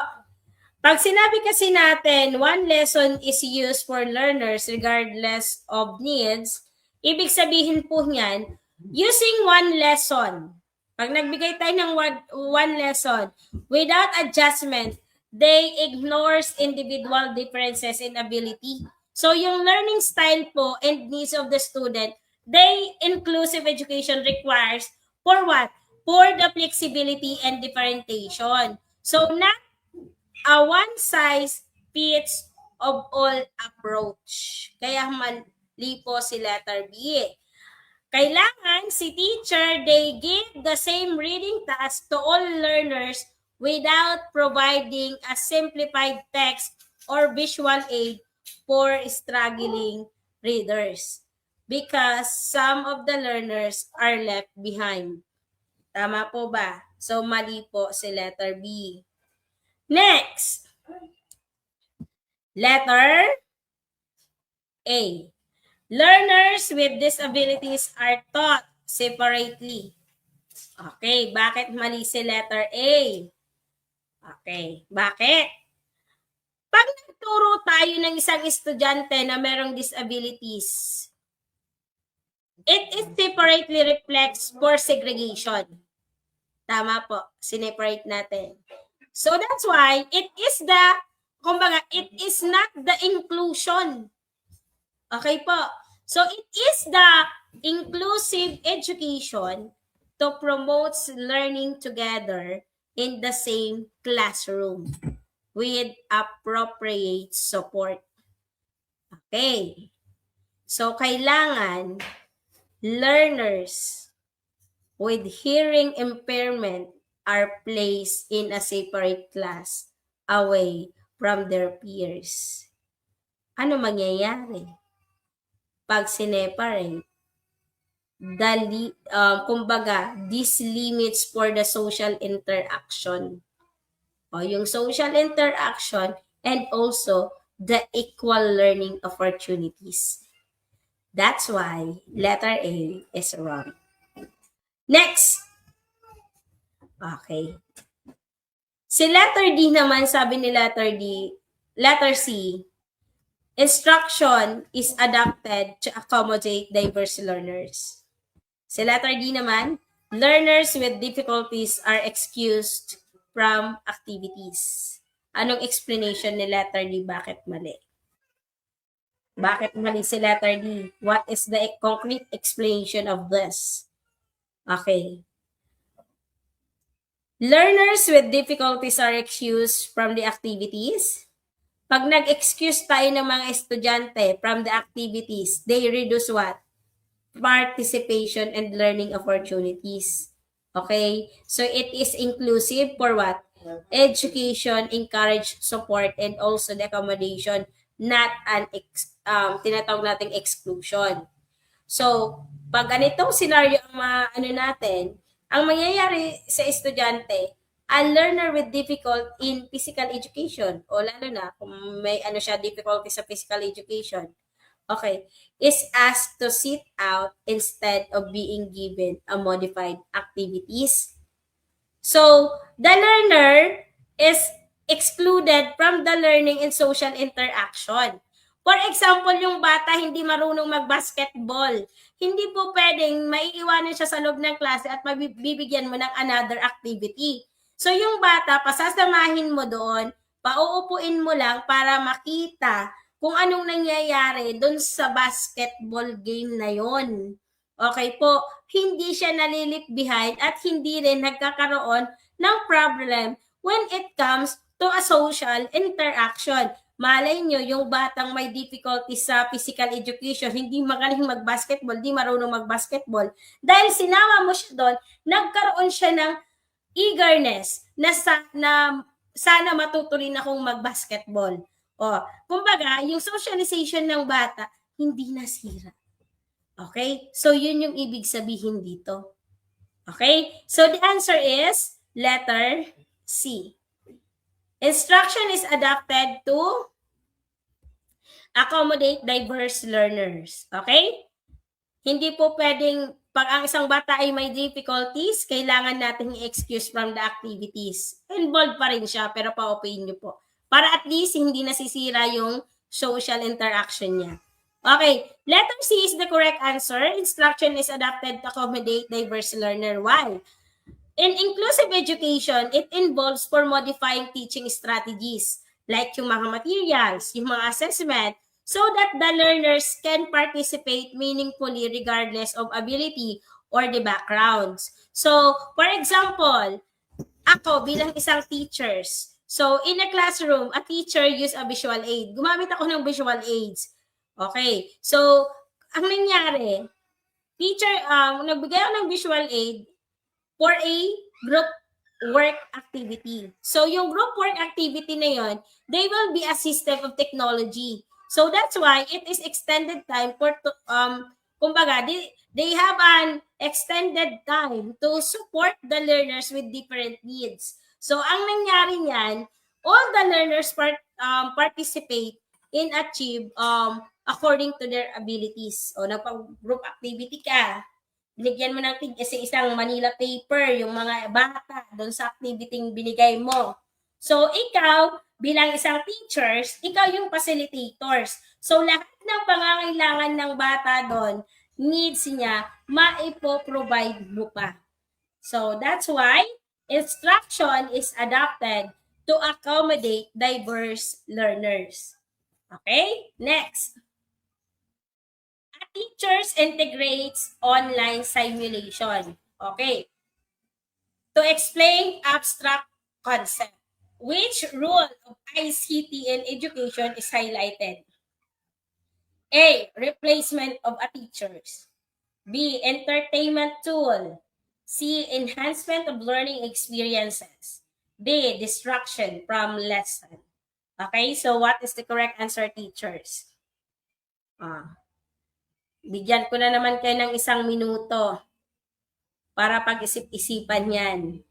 Pag sinabi kasi natin, one lesson is used for learners regardless of needs, ibig sabihin po niyan, using one lesson. Pag nagbigay tayo ng one lesson, without adjustment, they ignores individual differences in ability. So yung learning style po and needs of the student, inclusive education requires for what? For the flexibility and differentiation. So not a one-size-fits of all approach. Kaya mali po si letter B. Kailangan si teacher, they give the same reading task to all learners without providing a simplified text or visual aid for struggling readers. Because some of the learners are left behind. Tama po ba? So, mali po si letter B. Next, letter A. Learners with disabilities are taught separately. Okay, bakit mali si letter A? Okay, bakit? Pag nagturo tayo ng isang estudyante na merong disabilities, it separately reflects for segregation. Tama po, sineparate natin. So that's why it is not the inclusion. Okay po. So it is the inclusive education to promote learning together in the same classroom with appropriate support. Okay. So kailangan learners with hearing impairment are placed in a separate class away from their peers. Ano mangyayari? Pag sineparate, kumbaga, this limits for the social interaction. O yung social interaction and also the equal learning opportunities. That's why letter A is wrong. Next. Okay. Si letter D naman, sabi ni letter C, Instruction is adapted to accommodate diverse learners. Sa letter D naman, learners with difficulties are excused from activities. Anong explanation ni letter D? Bakit mali? Bakit mali si letter D? What is the concrete explanation of this? Okay. Learners with difficulties are excused from the activities. Pag nag-excuse tayo ng mga estudyante from the activities, they reduce what? Participation and learning opportunities. Okay? So it is inclusive for what? Education, encourage, support, and also the accommodation, not an tinatawag nating exclusion. So, pag ganitong scenario ang natin, ang mangyayari sa estudyante, a learner with difficult in physical education, o lalo na kung may difficulty sa physical education, okay, is asked to sit out instead of being given a modified activities. So, the learner is excluded from the learning and social interaction. For example, yung bata hindi marunong mag-basketball. Hindi po pwedeng maiiwanan siya sa loob ng klase at mabibigyan mo ng another activity. So, yung bata, pasasamahin mo doon, pauupuin mo lang para makita kung anong nangyayari doon sa basketball game na yon. Okay po, hindi siya nalilip behind at hindi rin nagkakaroon ng problem when it comes to a social interaction. Malay nyo, yung batang may difficulty sa physical education, hindi magaling mag-basketball, hindi marunong mag-basketball, dahil sinama mo siya doon, nagkaroon siya ng eagerness na sana matuto rin akong mag-basketball. Kumbaga, yung socialization ng bata, hindi nasira. Okay? So, yun yung ibig sabihin dito. Okay? So, the answer is letter C. Instruction is adapted to accommodate diverse learners. Okay? Hindi po pwedeng, pag ang isang bata ay may difficulties, kailangan natin i-excuse from the activities. Involved pa rin siya, pero pa-open nyo po. Para at least hindi nasisira yung social interaction niya. Okay, letter C is the correct answer. Instruction is adapted to accommodate diverse learner. Why? In inclusive education, it involves for modifying teaching strategies like yung mga materials, yung mga assessment, so that the learners can participate meaningfully regardless of ability or the backgrounds. So, for example, ako bilang isang teachers, so in a classroom, a teacher use a visual aid. Gumamit ako ng visual aids. Okay, so ang nangyari, teacher, nagbigay ako ng visual aid for a group work activity. So, yung group work activity na yon, they will be assistive of technology. So, that's why it is extended time for, kumbaga, they have an extended time to support the learners with different needs. So, ang nangyari niyan, all the learners participate in achieve according to their abilities. O, nagpag-group activity ka, binigyan mo ng isang Manila paper, yung mga bata, doon sa activity binigay mo. So, ikaw, bilang isang teachers, ikaw yung facilitators. So, lahat ng pangangailangan ng bata doon, needs niya, maipo-provide mo pa. So, that's why instruction is adapted to accommodate diverse learners. Okay? Next. Teachers integrates online simulation. Okay. To explain abstract concept, which role of ICT in education is highlighted? A. Replacement of a teachers. B. Entertainment tool. C. Enhancement of learning experiences. D. Distraction from lesson. Okay, so what is the correct answer, teachers? Bigyan ko na naman kayo ng 1 minuto para pag-isip-isipan yan.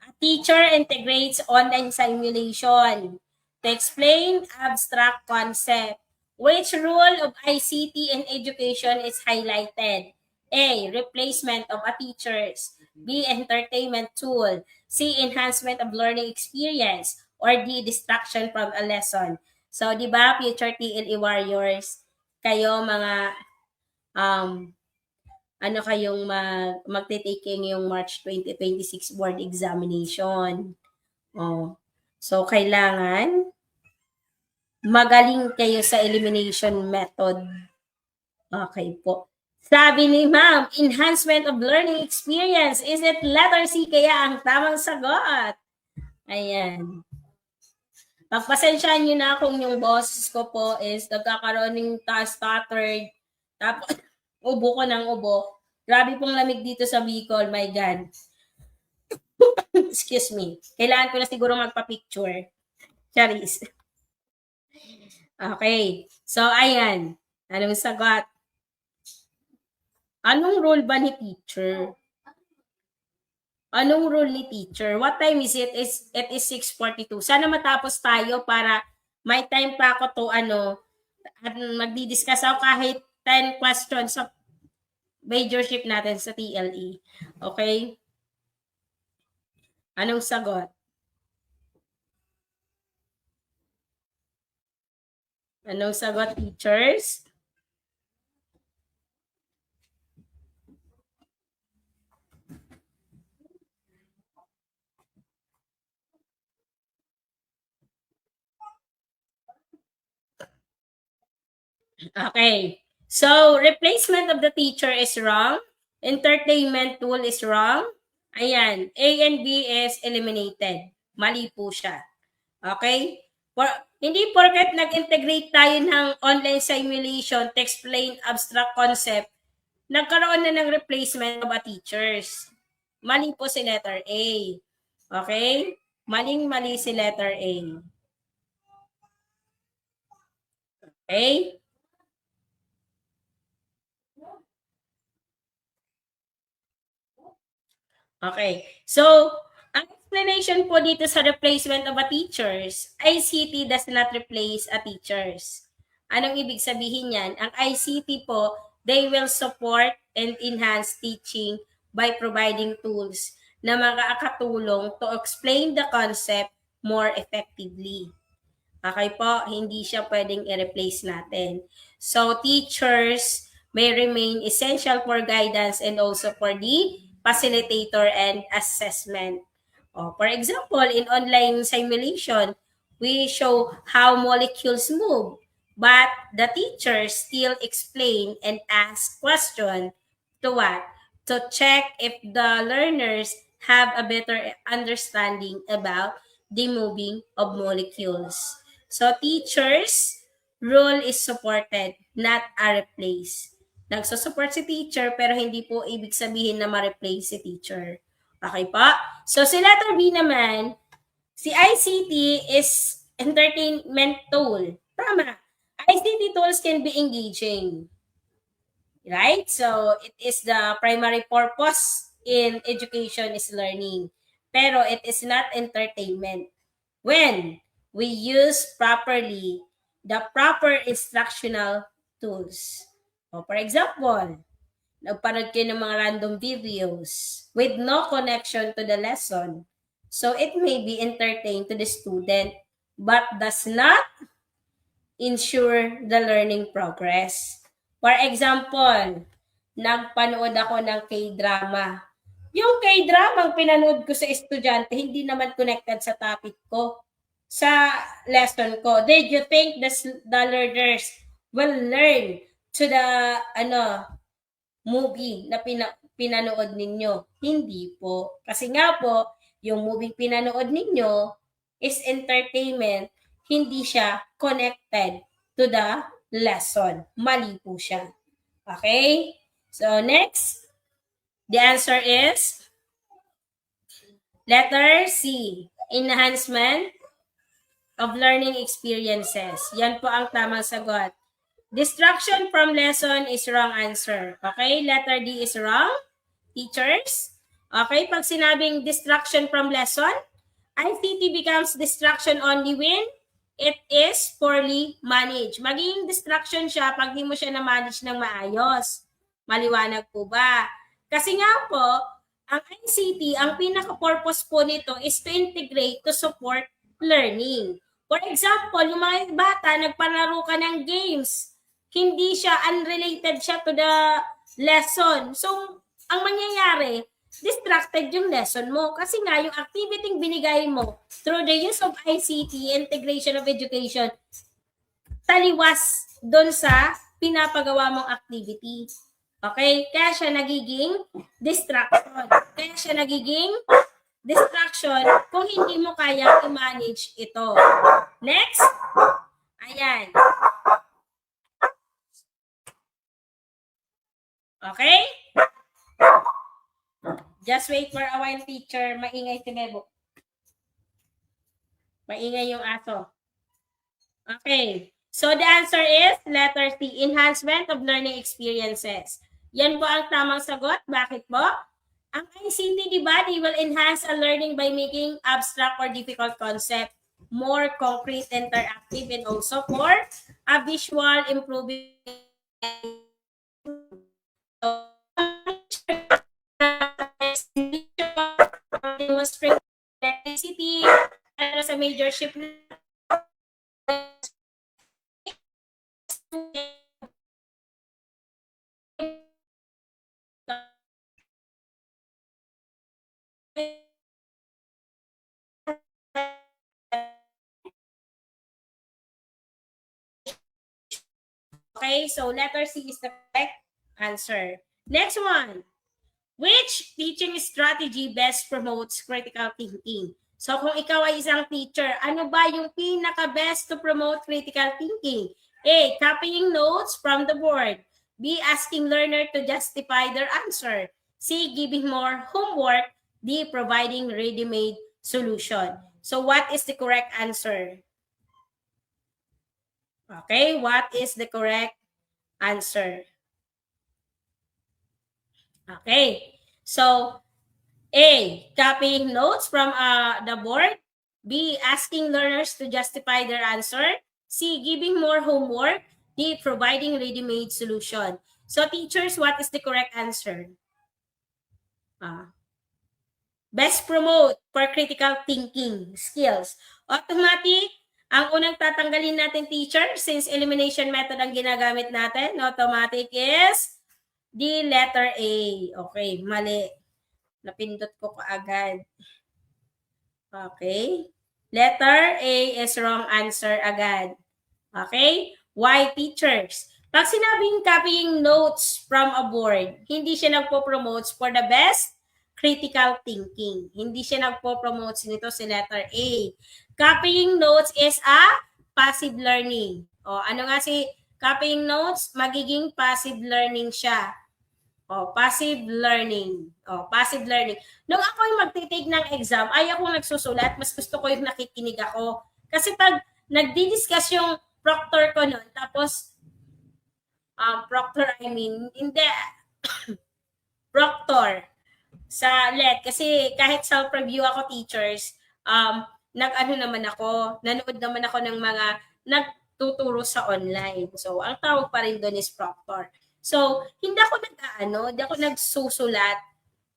A teacher integrates online simulation to explain abstract concept. Which role of ICT in education is highlighted? A. Replacement of a teachers. B. Entertainment tool. C. Enhancement of learning experience. Or D. Distraction from a lesson. So, di ba, future TLE warriors, kayo mga, ano kayong magte-taking yung March 2026 board examination. Oh. So, kailangan magaling kayo sa elimination method. Okay po. Sabi ni ma'am, enhancement of learning experience. Is it letter C kaya ang tamang sagot? Ayan. Pagpasensyaan nyo na kung yung boses ko po is nagkakaroon ng stuttered. Tapos, ubo ko ng ubo. Grabe pong lamig dito sa Bicol, my God. Excuse me. Kailangan ko na siguro magpa-picture. Charis. Okay. So, ayan. Anong sagot? Anong role ba ni teacher? Anong role ni teacher? What time is it? It is 6:42. Sana matapos tayo para may time pa ako to at magdi-discuss ako kahit 10 questions sa majorship natin sa TLE. Okay? Anong sagot? Anong sagot, teachers? Okay. So, replacement of the teacher is wrong. Entertainment tool is wrong. Ayan. A and B is eliminated. Mali po siya. Okay? Hindi porket nag-integrate tayo ng online simulation to explain abstract concept, nagkaroon na ng replacement of a teachers. Mali po si letter A. Okay? Maling-mali si letter A. Okay? Okay. So, ang explanation po dito sa replacement of a teachers, ICT does not replace a teachers. Anong ibig sabihin yan? Ang ICT po, they will support and enhance teaching by providing tools na makakatulong to explain the concept more effectively. Okay po, hindi siya pwedeng i-replace natin. So, teachers may remain essential for guidance and also for the facilitator and assessment. For example, in online simulation, we show how molecules move, but the teachers still explain and ask questions to what? To check if the learners have a better understanding about the moving of molecules. So, teachers' role is supported, not a replace. Nagsusupport si teacher pero hindi po ibig sabihin na ma-replace si teacher. Okay pa? So, si letter B naman, si ICT is entertainment tool. Tama. ICT tools can be engaging. Right? So, it is the primary purpose in education is learning. Pero it is not entertainment. When we use properly the proper instructional tools. For example, nagpanood kayo ng mga random videos with no connection to the lesson. So it may be entertaining to the student but does not ensure the learning progress. For example, nagpanood ako ng K-drama. Yung K-drama ang pinanood ko sa estudyante, hindi naman connected sa topic ko, sa lesson ko. Did you think the learners will learn to the movie na pinanood ninyo? Hindi po. Kasi nga po, yung movie pinanood ninyo is entertainment, hindi siya connected to the lesson. Mali po siya. Okay? So, next. The answer is letter C. Enhancement of learning experiences. Yan po ang tamang sagot. Distraction from lesson is wrong answer. Okay? Letter D is wrong. Teachers? Okay? Pag sinabing distraction from lesson, ICT becomes distraction only when it is poorly managed. Magiging distraction siya pag di mo siya na-manage ng maayos. Maliwanag po ba? Kasi nga po, ang ICT, ang pinaka-purpose po nito is to integrate to support learning. For example, yung mga bata, nagpalaro ka ng games, hindi siya, unrelated siya to the lesson. So, ang mangyayari, distracted yung lesson mo. Kasi nga, yung activity binigay mo through the use of ICT, integration of education, taliwas doon sa pinapagawa mong activity. Okay? Kaya siya nagiging distraction. Kaya siya nagiging distraction kung hindi mo kaya i-manage ito. Next. Ayan. Okay? Just wait for a while, teacher. Maingay si Bebo. Maingay yung aso. Okay. So the answer is letter C, enhancement of learning experiences. Yan po ang tamang sagot. Bakit po? Ang ICT, di ba, they will enhance a learning by making abstract or difficult concept more concrete, interactive, and also for a visual improving demonstrate electricity sa major ship. Okay, so letter C is the correct answer. Next one. Which teaching strategy best promotes critical thinking? So kung ikaw ay isang teacher, ano ba yung pinaka-best to promote critical thinking? A. Copying notes from the board. B. Asking learner to justify their answer. C. Giving more homework. D. Providing ready-made solution. So what is the correct answer? Okay, what is the correct answer? Okay, so A, copying notes from the board. B, asking learners to justify their answer. C, giving more homework. D, providing ready-made solution. So teachers, what is the correct answer? Best promote for critical thinking skills. Automatic, ang unang tatanggalin natin, teacher, since elimination method ang ginagamit natin, automatic is the letter A. Okay, mali. Napindot ko kaagad. Okay. Letter A is wrong answer agad. Okay? Why, teachers? Pag sinabing copying notes from a board, hindi siya nagpo-promote for the best critical thinking. Hindi siya nagpo-promote nito si letter A. Copying notes is a passive learning. O, ano nga si copying notes? Magiging passive learning siya. Passive learning. Passive learning. Nung ako yung magtitake ng exam, ay ako nagsusulat, mas gusto ko yung nakikinig ako. Kasi pag nagdi-discuss yung proctor ko nun, tapos, proctor, hindi, proctor, sa LET. Kasi kahit self-review ako, teachers, nag-ano naman ako, nanood naman ako ng mga nagtuturo sa online. So, ang tawag pa rin doon is proctor. So, hindi ako nagsusulat.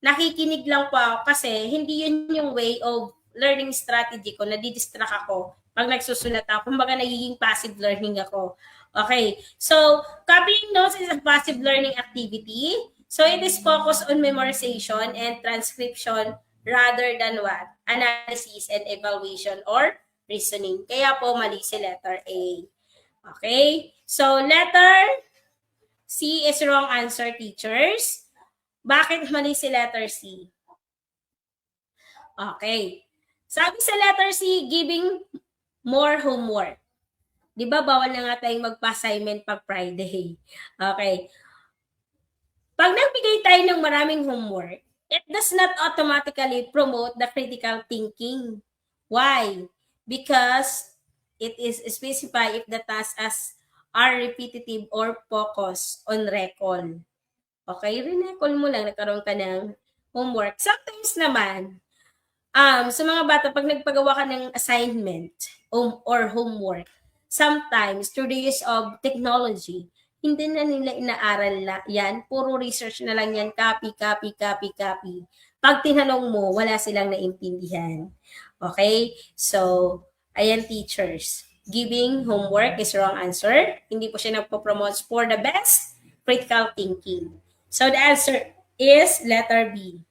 Nakikinig lang po ako kasi hindi yun yung way of learning strategy ko. Nadidistract ako pag nagsusulat ako. Kumbaga, nagiging passive learning ako. Okay. So, copying notes is a passive learning activity. So, it is focused on memorization and transcription rather than what? Analysis and evaluation or reasoning. Kaya po, mali si letter A. Okay. So, letter C is wrong answer, teachers. Bakit mali si letter C? Okay. Sabi sa letter C, giving more homework. Di ba bawal na nga tayong magpa-assignment pag Friday? Okay. Pag nagbigay tayo ng maraming homework, it does not automatically promote the critical thinking. Why? Because it is specified if the tasks are repetitive or focus on recall. Okay, recall mo lang, nagkaroon ka ng homework. Sometimes naman, sa mga bata, pag nagpagawa ka ng assignment or homework, sometimes, through the use of technology, hindi na nila inaaral yan. Puro research na lang yan. Copy. Pag tinanong mo, wala silang naintindihan. Okay? So, Ayan, teachers. Giving homework is wrong answer. Hindi po siya nagpo-promote for the best critical thinking. So the answer is letter B.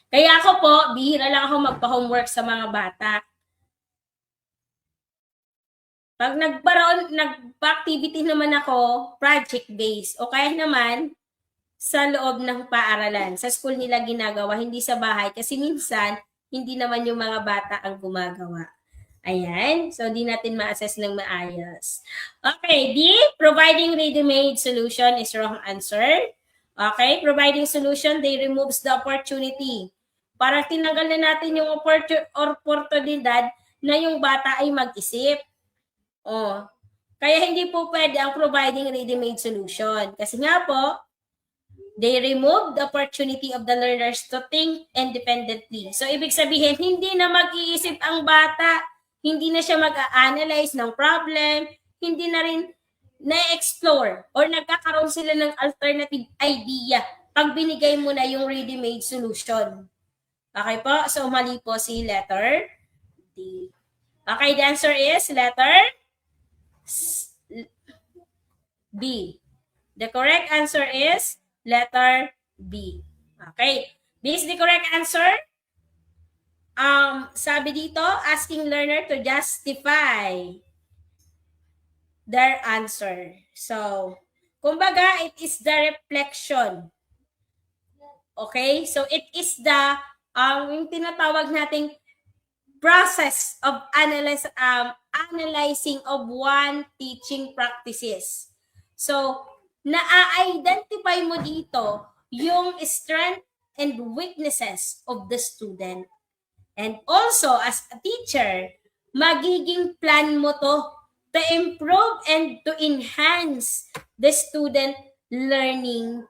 Kaya ako po, bihira lang ako magpa-homework sa mga bata. Pag nagpa-activity naman ako, project-based. O kaya naman, sa loob ng paaralan. Sa school nila ginagawa, hindi sa bahay. Kasi minsan, hindi naman yung mga bata ang gumagawa. Ayan. So, di natin ma-assess ng maayos. Okay. D, providing ready-made solution is wrong answer. Okay. Providing solution, they removes the opportunity. Para tinanggal na natin yung oportunidad na yung bata ay mag-isip. Oh. Kaya hindi po pwede ang providing ready-made solution. Kasi nga po, they remove the opportunity of the learners to think independently. So, ibig sabihin, hindi na mag-iisip ang bata, hindi na siya mag-a-analyze ng problem, hindi na rin na-explore or nagkakaroon sila ng alternative idea pag binigay mo na yung ready-made solution. Okay po? So, mali po si letter D. Okay, the answer is letter B. The correct answer is letter B. Okay. This is the correct answer. Sabi dito, asking learner to justify their answer. So, kumbaga, it is the reflection. Okay? So, it is the, yung tinatawag nating process of analyzing of one teaching practices. So, na-identify mo dito yung strength and weaknesses of the student. And also, as a teacher, magiging plan mo to improve and to enhance the student learning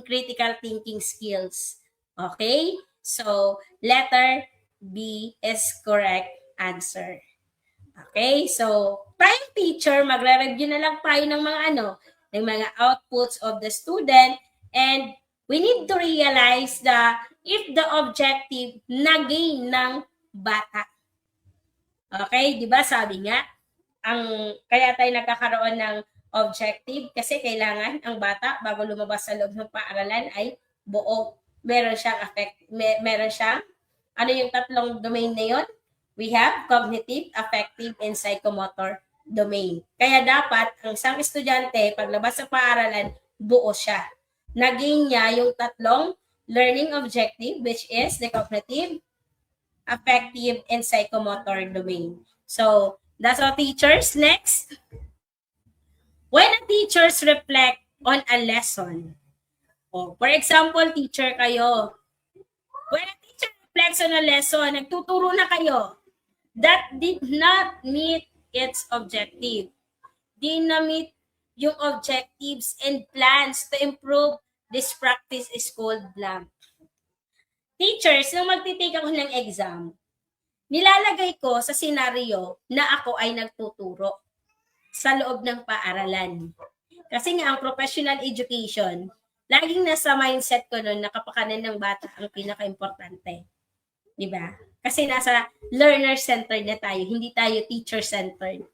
critical thinking skills. Okay? So, letter B is correct answer. Okay? So, tayong teacher, magre-review na lang tayo ng mga ng mga outputs of the student, and we need to realize if the objective na gain ng bata. Okay? Di ba sabi nga, kaya tayo nagkakaroon ng objective kasi kailangan ang bata bago lumabas sa loob ng paaralan ay buo. Meron siyang yung tatlong domain na yun? We have cognitive, affective, and psychomotor domain. Kaya dapat, ang isang estudyante, paglabas sa paaralan, buo siya. Naging niya yung tatlong learning objective, which is the cognitive, affective, and psychomotor domain. So, that's all, teachers. Next. When a teachers reflect on a lesson, for example, teacher kayo, when a teacher reflects on a lesson, nagtuturo na kayo, that did not meet its objective. Di na meet yung objectives and plans to improve this practice is called blank. Teachers, nung magtitake ako ng exam, nilalagay ko sa senaryo na ako ay nagtuturo sa loob ng paaralan. Kasi nga ang professional education, laging nasa mindset ko noon na kapakanan ng bata ang pinaka-importante. Diba? Kasi nasa learner-centered na tayo, hindi tayo teacher-centered.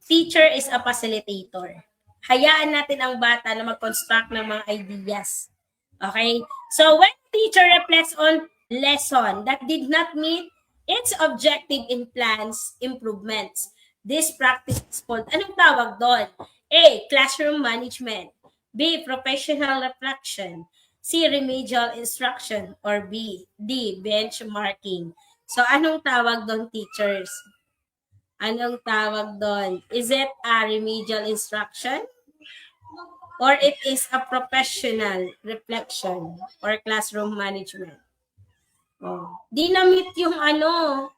Teacher is a facilitator. Hayaan natin ang bata na mag-construct ng mga ideas. Okay? So, when teacher reflects on lesson that did not meet its objective in plans, improvements, this practice is called, anong tawag doon? A, classroom management. B, professional reflection. C, remedial instruction. Or B, D, benchmarking. So, anong tawag doon, teachers? Anong tawag doon? Is it a remedial instruction? Or it is a professional reflection or classroom management? Di na-meet yung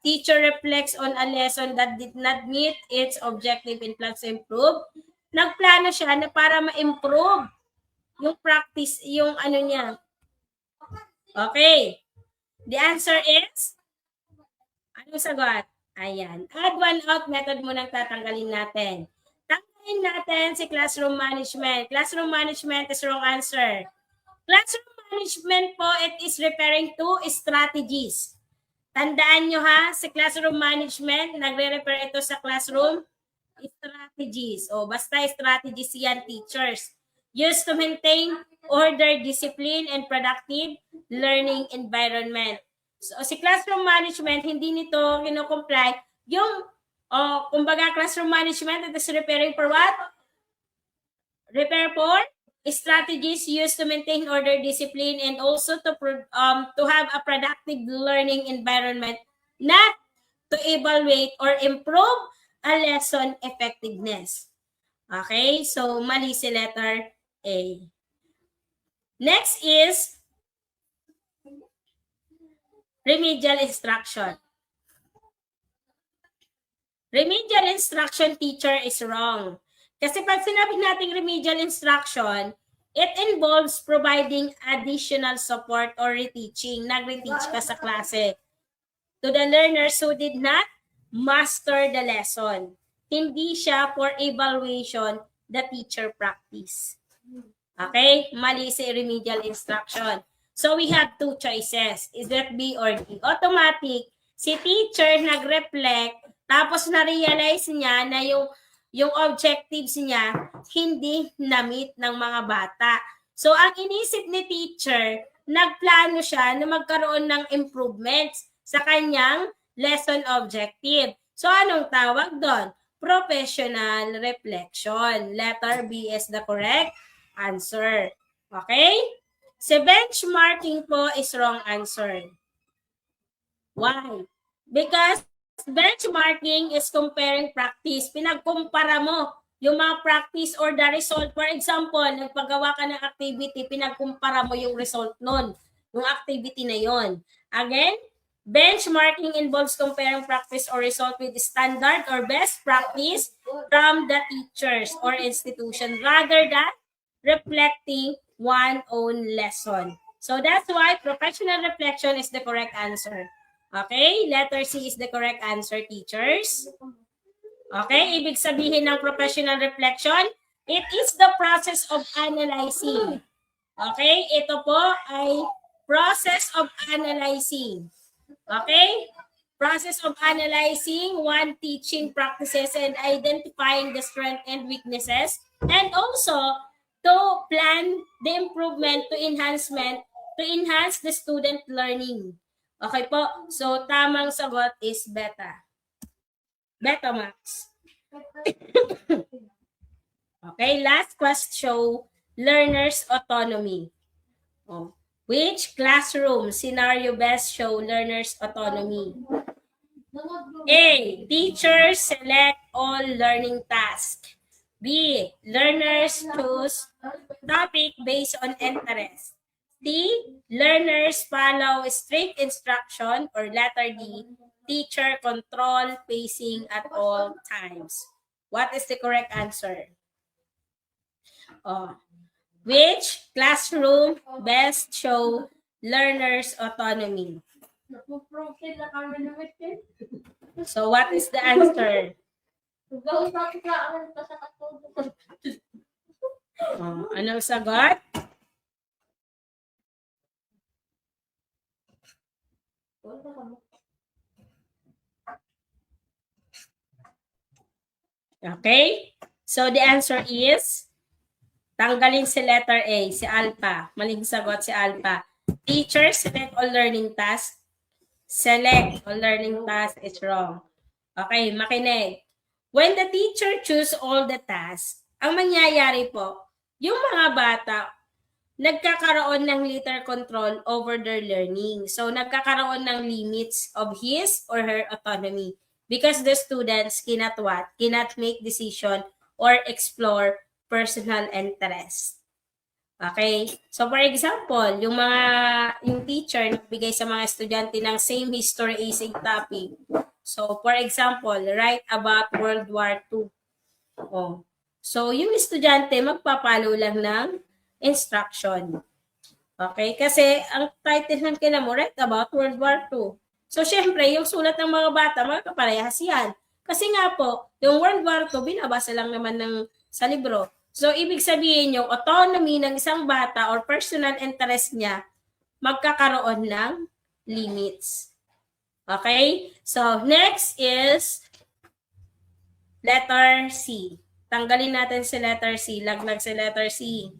teacher reflects on a lesson that did not meet its objective in plans to improve. Nagplano siya na para ma-improve yung practice, yung niya. Okay. The answer is? Anong sagot? Ayan. Add one out method muna tatanggalin natin. Tanggalin natin si classroom management. Classroom management is wrong answer. Classroom management po, it is referring to strategies. Tandaan nyo ha, sa classroom management, nagre-refer ito sa classroom strategies. O basta strategies yan, teachers. Used to maintain order, discipline, and productive learning environment. So si classroom management, hindi nito kino-comply yung, kumbaga classroom management, it is referring for what? Repair for strategies used to maintain order, discipline, and also to have a productive learning environment, not to evaluate or improve a lesson effectiveness. Okay, so mali si letter A. Next is remedial instruction. Remedial instruction, teacher, is wrong. Kasi pag sinabi natin remedial instruction, it involves providing additional support or reteaching. Nag-reteach ka sa klase to the learners who did not master the lesson. Hindi siya for evaluation the teacher practice. Okay? Mali si remedial instruction. So we have two choices. Is that B or D? Automatic, si teacher nag-reflect, tapos na-realize niya na yung objectives niya hindi na-meet ng mga bata. So ang inisip ni teacher, nagplano siya na magkaroon ng improvements sa kanyang lesson objective. So anong tawag doon? Professional reflection. Letter B is the correct answer. Okay? Si benchmarking po is wrong answer. Why? Because benchmarking is comparing practice. Pinagkumpara mo yung mga practice or the result. For example, nagpagawa ka ng activity, pinagkumpara mo yung result nun, yung activity na yon. Again, benchmarking involves comparing practice or result with standard or best practice from the teachers or institution rather than reflecting one own lesson. So that's why professional reflection is the correct answer. Okay, letter C is the correct answer, teachers. Okay, ibig sabihin ng professional reflection, it is the process of analyzing. Okay, ito po ay process of analyzing. Okay, process of analyzing one teaching practices and identifying the strengths and weaknesses, and also to plan the improvement to enhance the student learning. Okay po, so tamang sagot is beta. Beta Max. Okay, last question, show learners' autonomy. Oh. Which classroom scenario best show learners' autonomy? A. Teachers select all learning tasks. B. Learners choose topic based on interest. D. Learners follow strict instruction. Or letter D. Teacher control pacing at all times. What is the correct answer? Which classroom best show learners' autonomy? So what is the answer? Anong sagot? Okay? So the answer is, tanggalin si letter A, si alpha. Maling sagot si alpha. Teachers select all learning tasks. Select all learning tasks is wrong. Okay, makinig. When the teacher choose all the tasks, ang mangyayari po, yung mga bata, nagkakaroon ng litter control over their learning. So, nagkakaroon ng limits of his or her autonomy because the students cannot make decision or explore personal interest. Okay? So, for example, yung teacher nagbigay sa mga estudyante ng same history essay topic. So, for example, write about World War II. So, yung estudyante magpapalo lang ng instruction. Okay? Kasi, ang title ng kinamo, write about World War II. So, syempre, yung sulat ng mga bata, magkaparehas yan. Kasi nga po, yung World War II, binabasa lang naman sa libro. So, ibig sabihin yung autonomy ng isang bata or personal interest niya, magkakaroon ng limits. Okay? So, next is letter C. Tanggalin natin si letter C. Laglag si letter C.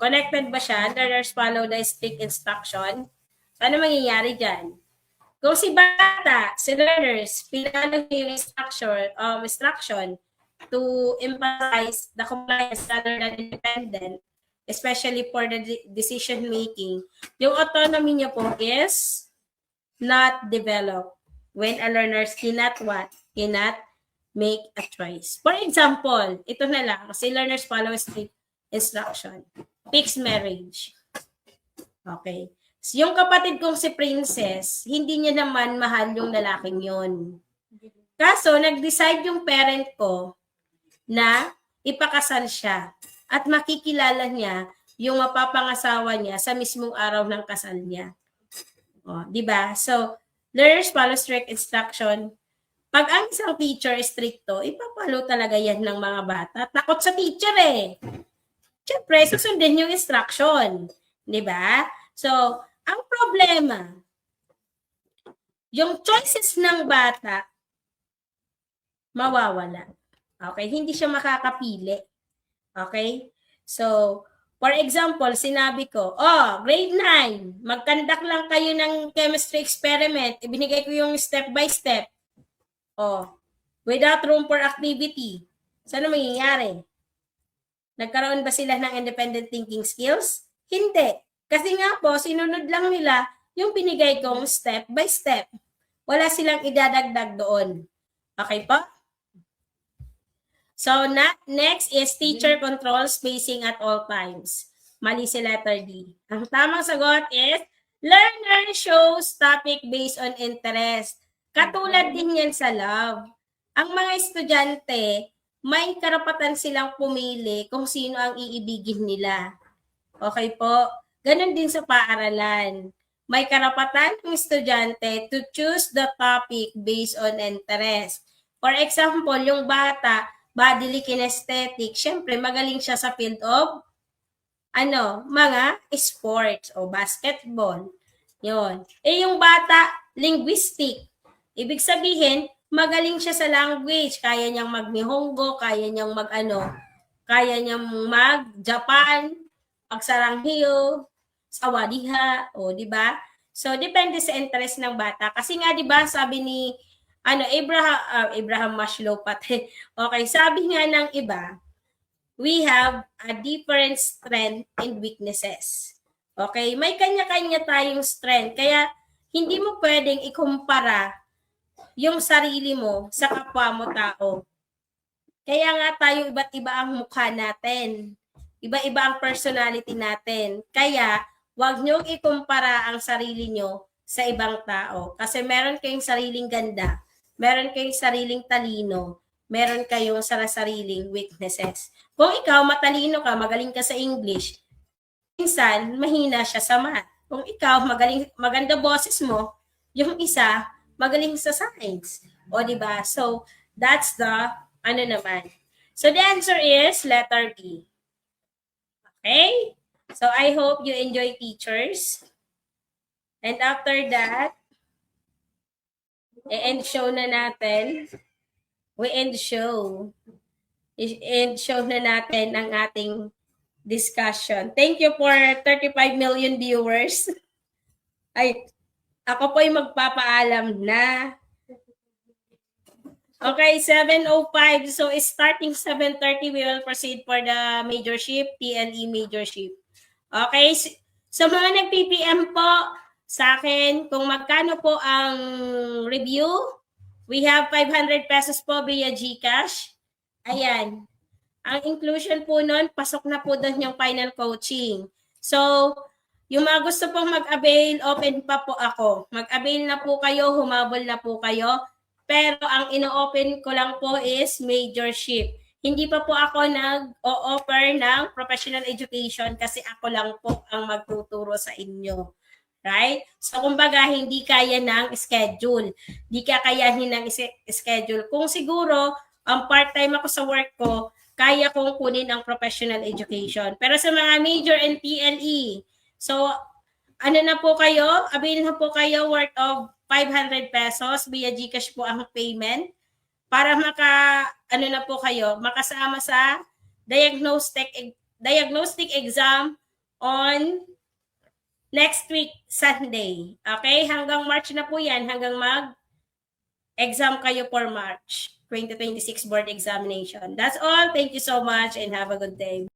Connected ba siya? Learners follow the strict instruction. So, ano mangyayari dyan? Kung si bata, si learners, pinalo yung instruction to emphasize the compliance rather than independent, especially for the decision making, yung autonomy niya po is not developed when a learner cannot what? Cannot make a choice. For example, ito na lang, si learners follow strict instruction. Fixed marriage. Okay. So, yung kapatid kong si Princess, hindi niya naman mahal yung lalaking yon. Kaso, nag-decide yung parent ko na ipakasal siya at makikilala niya yung mapapangasawa niya sa mismong araw ng kasal niya. O, di ba? So, learners follow strict instruction. Pag ang isang teacher stricto, ipapalo talaga yan ng mga bata. Takot sa teacher eh. Siyempre, susundin yung instruction. Di ba? So, ang problema, yung choices ng bata, mawawala. Okay? Hindi siya makakapili. Okay? So, for example, sinabi ko, grade 9, mag-conduct lang kayo ng chemistry experiment. Ibinigay ko yung step by step. Without room for activity. Saan mangyayari? Nagkaroon ba sila ng independent thinking skills? Hindi. Kasi nga po, sinunod lang nila yung binigay kong step by step. Wala silang idadagdag doon. Okay po? So, next is teacher controls spacing at all times. Mali si letter D. Ang tamang sagot is learner shows topic based on interest. Katulad din yan sa love. Ang mga estudyante, may karapatan silang pumili kung sino ang iibigin nila. Okay po? Ganon din sa paaralan. May karapatan ng estudyante to choose the topic based on interest. For example, yung bata, bodily kinesthetic, syempre magaling siya sa field of mga sports o basketball. Yun. Yung bata, linguistic. Ibig sabihin, magaling siya sa language. Kaya niyang mag-Nihongo, kaya niyang kaya niyang mag-Japan, mag-Saranghaeyo, Sawadiha, di ba? So, depende sa interest ng bata. Kasi nga, di ba, sabi ni Abraham Maslow pati. Okay, sabi nga ng iba, we have a different strength and weaknesses. Okay, may kanya-kanya tayong strength. Kaya, hindi mo pwedeng ikumpara yung sarili mo sa kapwa mo tao. Kaya nga tayo iba't iba ang mukha natin. Iba-iba ang personality natin. Kaya, huwag niyong ikumpara ang sarili niyo sa ibang tao. Kasi meron kayong sariling ganda, meron kayong sariling talino, meron kayong sariling weaknesses. Kung ikaw matalino ka, magaling ka sa English, minsan mahina siya sa math. Kung ikaw maganda boses mo, yung isa magaling sa science. O diba? So that's the naman. So the answer is letter D. Okay? So I hope you enjoy teachers. And after that, i-end show na natin. I-end show na natin ang ating discussion. Thank you for 35 million viewers. Ako po ay magpapaalam na. Okay, 7:05. So, starting 7:30, we will proceed for the majorship, TLE majorship. Okay, so mga nag-PPM po sa akin, kung magkano po ang review, we have 500 pesos po via GCash. Ayan. Ang inclusion po nun, pasok na po doon yung final coaching. So, yung mga gusto pong mag-avail, open pa po ako. Mag-avail na po kayo, humabol na po kayo. Pero ang ino-open ko lang po is majorship. Hindi pa po ako nag-o-offer ng professional education kasi ako lang po ang magtuturo sa inyo. Right? So, kumbaga, hindi kaya ng schedule. Hindi kakayahin ng schedule. Kung siguro, ang part-time ako sa work ko, kaya kong kunin ang professional education. Pero sa mga major and TLE, so, na po kayo? Avail na po kayo worth of 500 pesos via GCash po ang payment para na po kayo, makasama sa diagnostic exam on next week, Sunday. Okay? Hanggang March na po yan, hanggang mag-exam kayo for March 2026 board examination. That's all. Thank you so much and have a good day.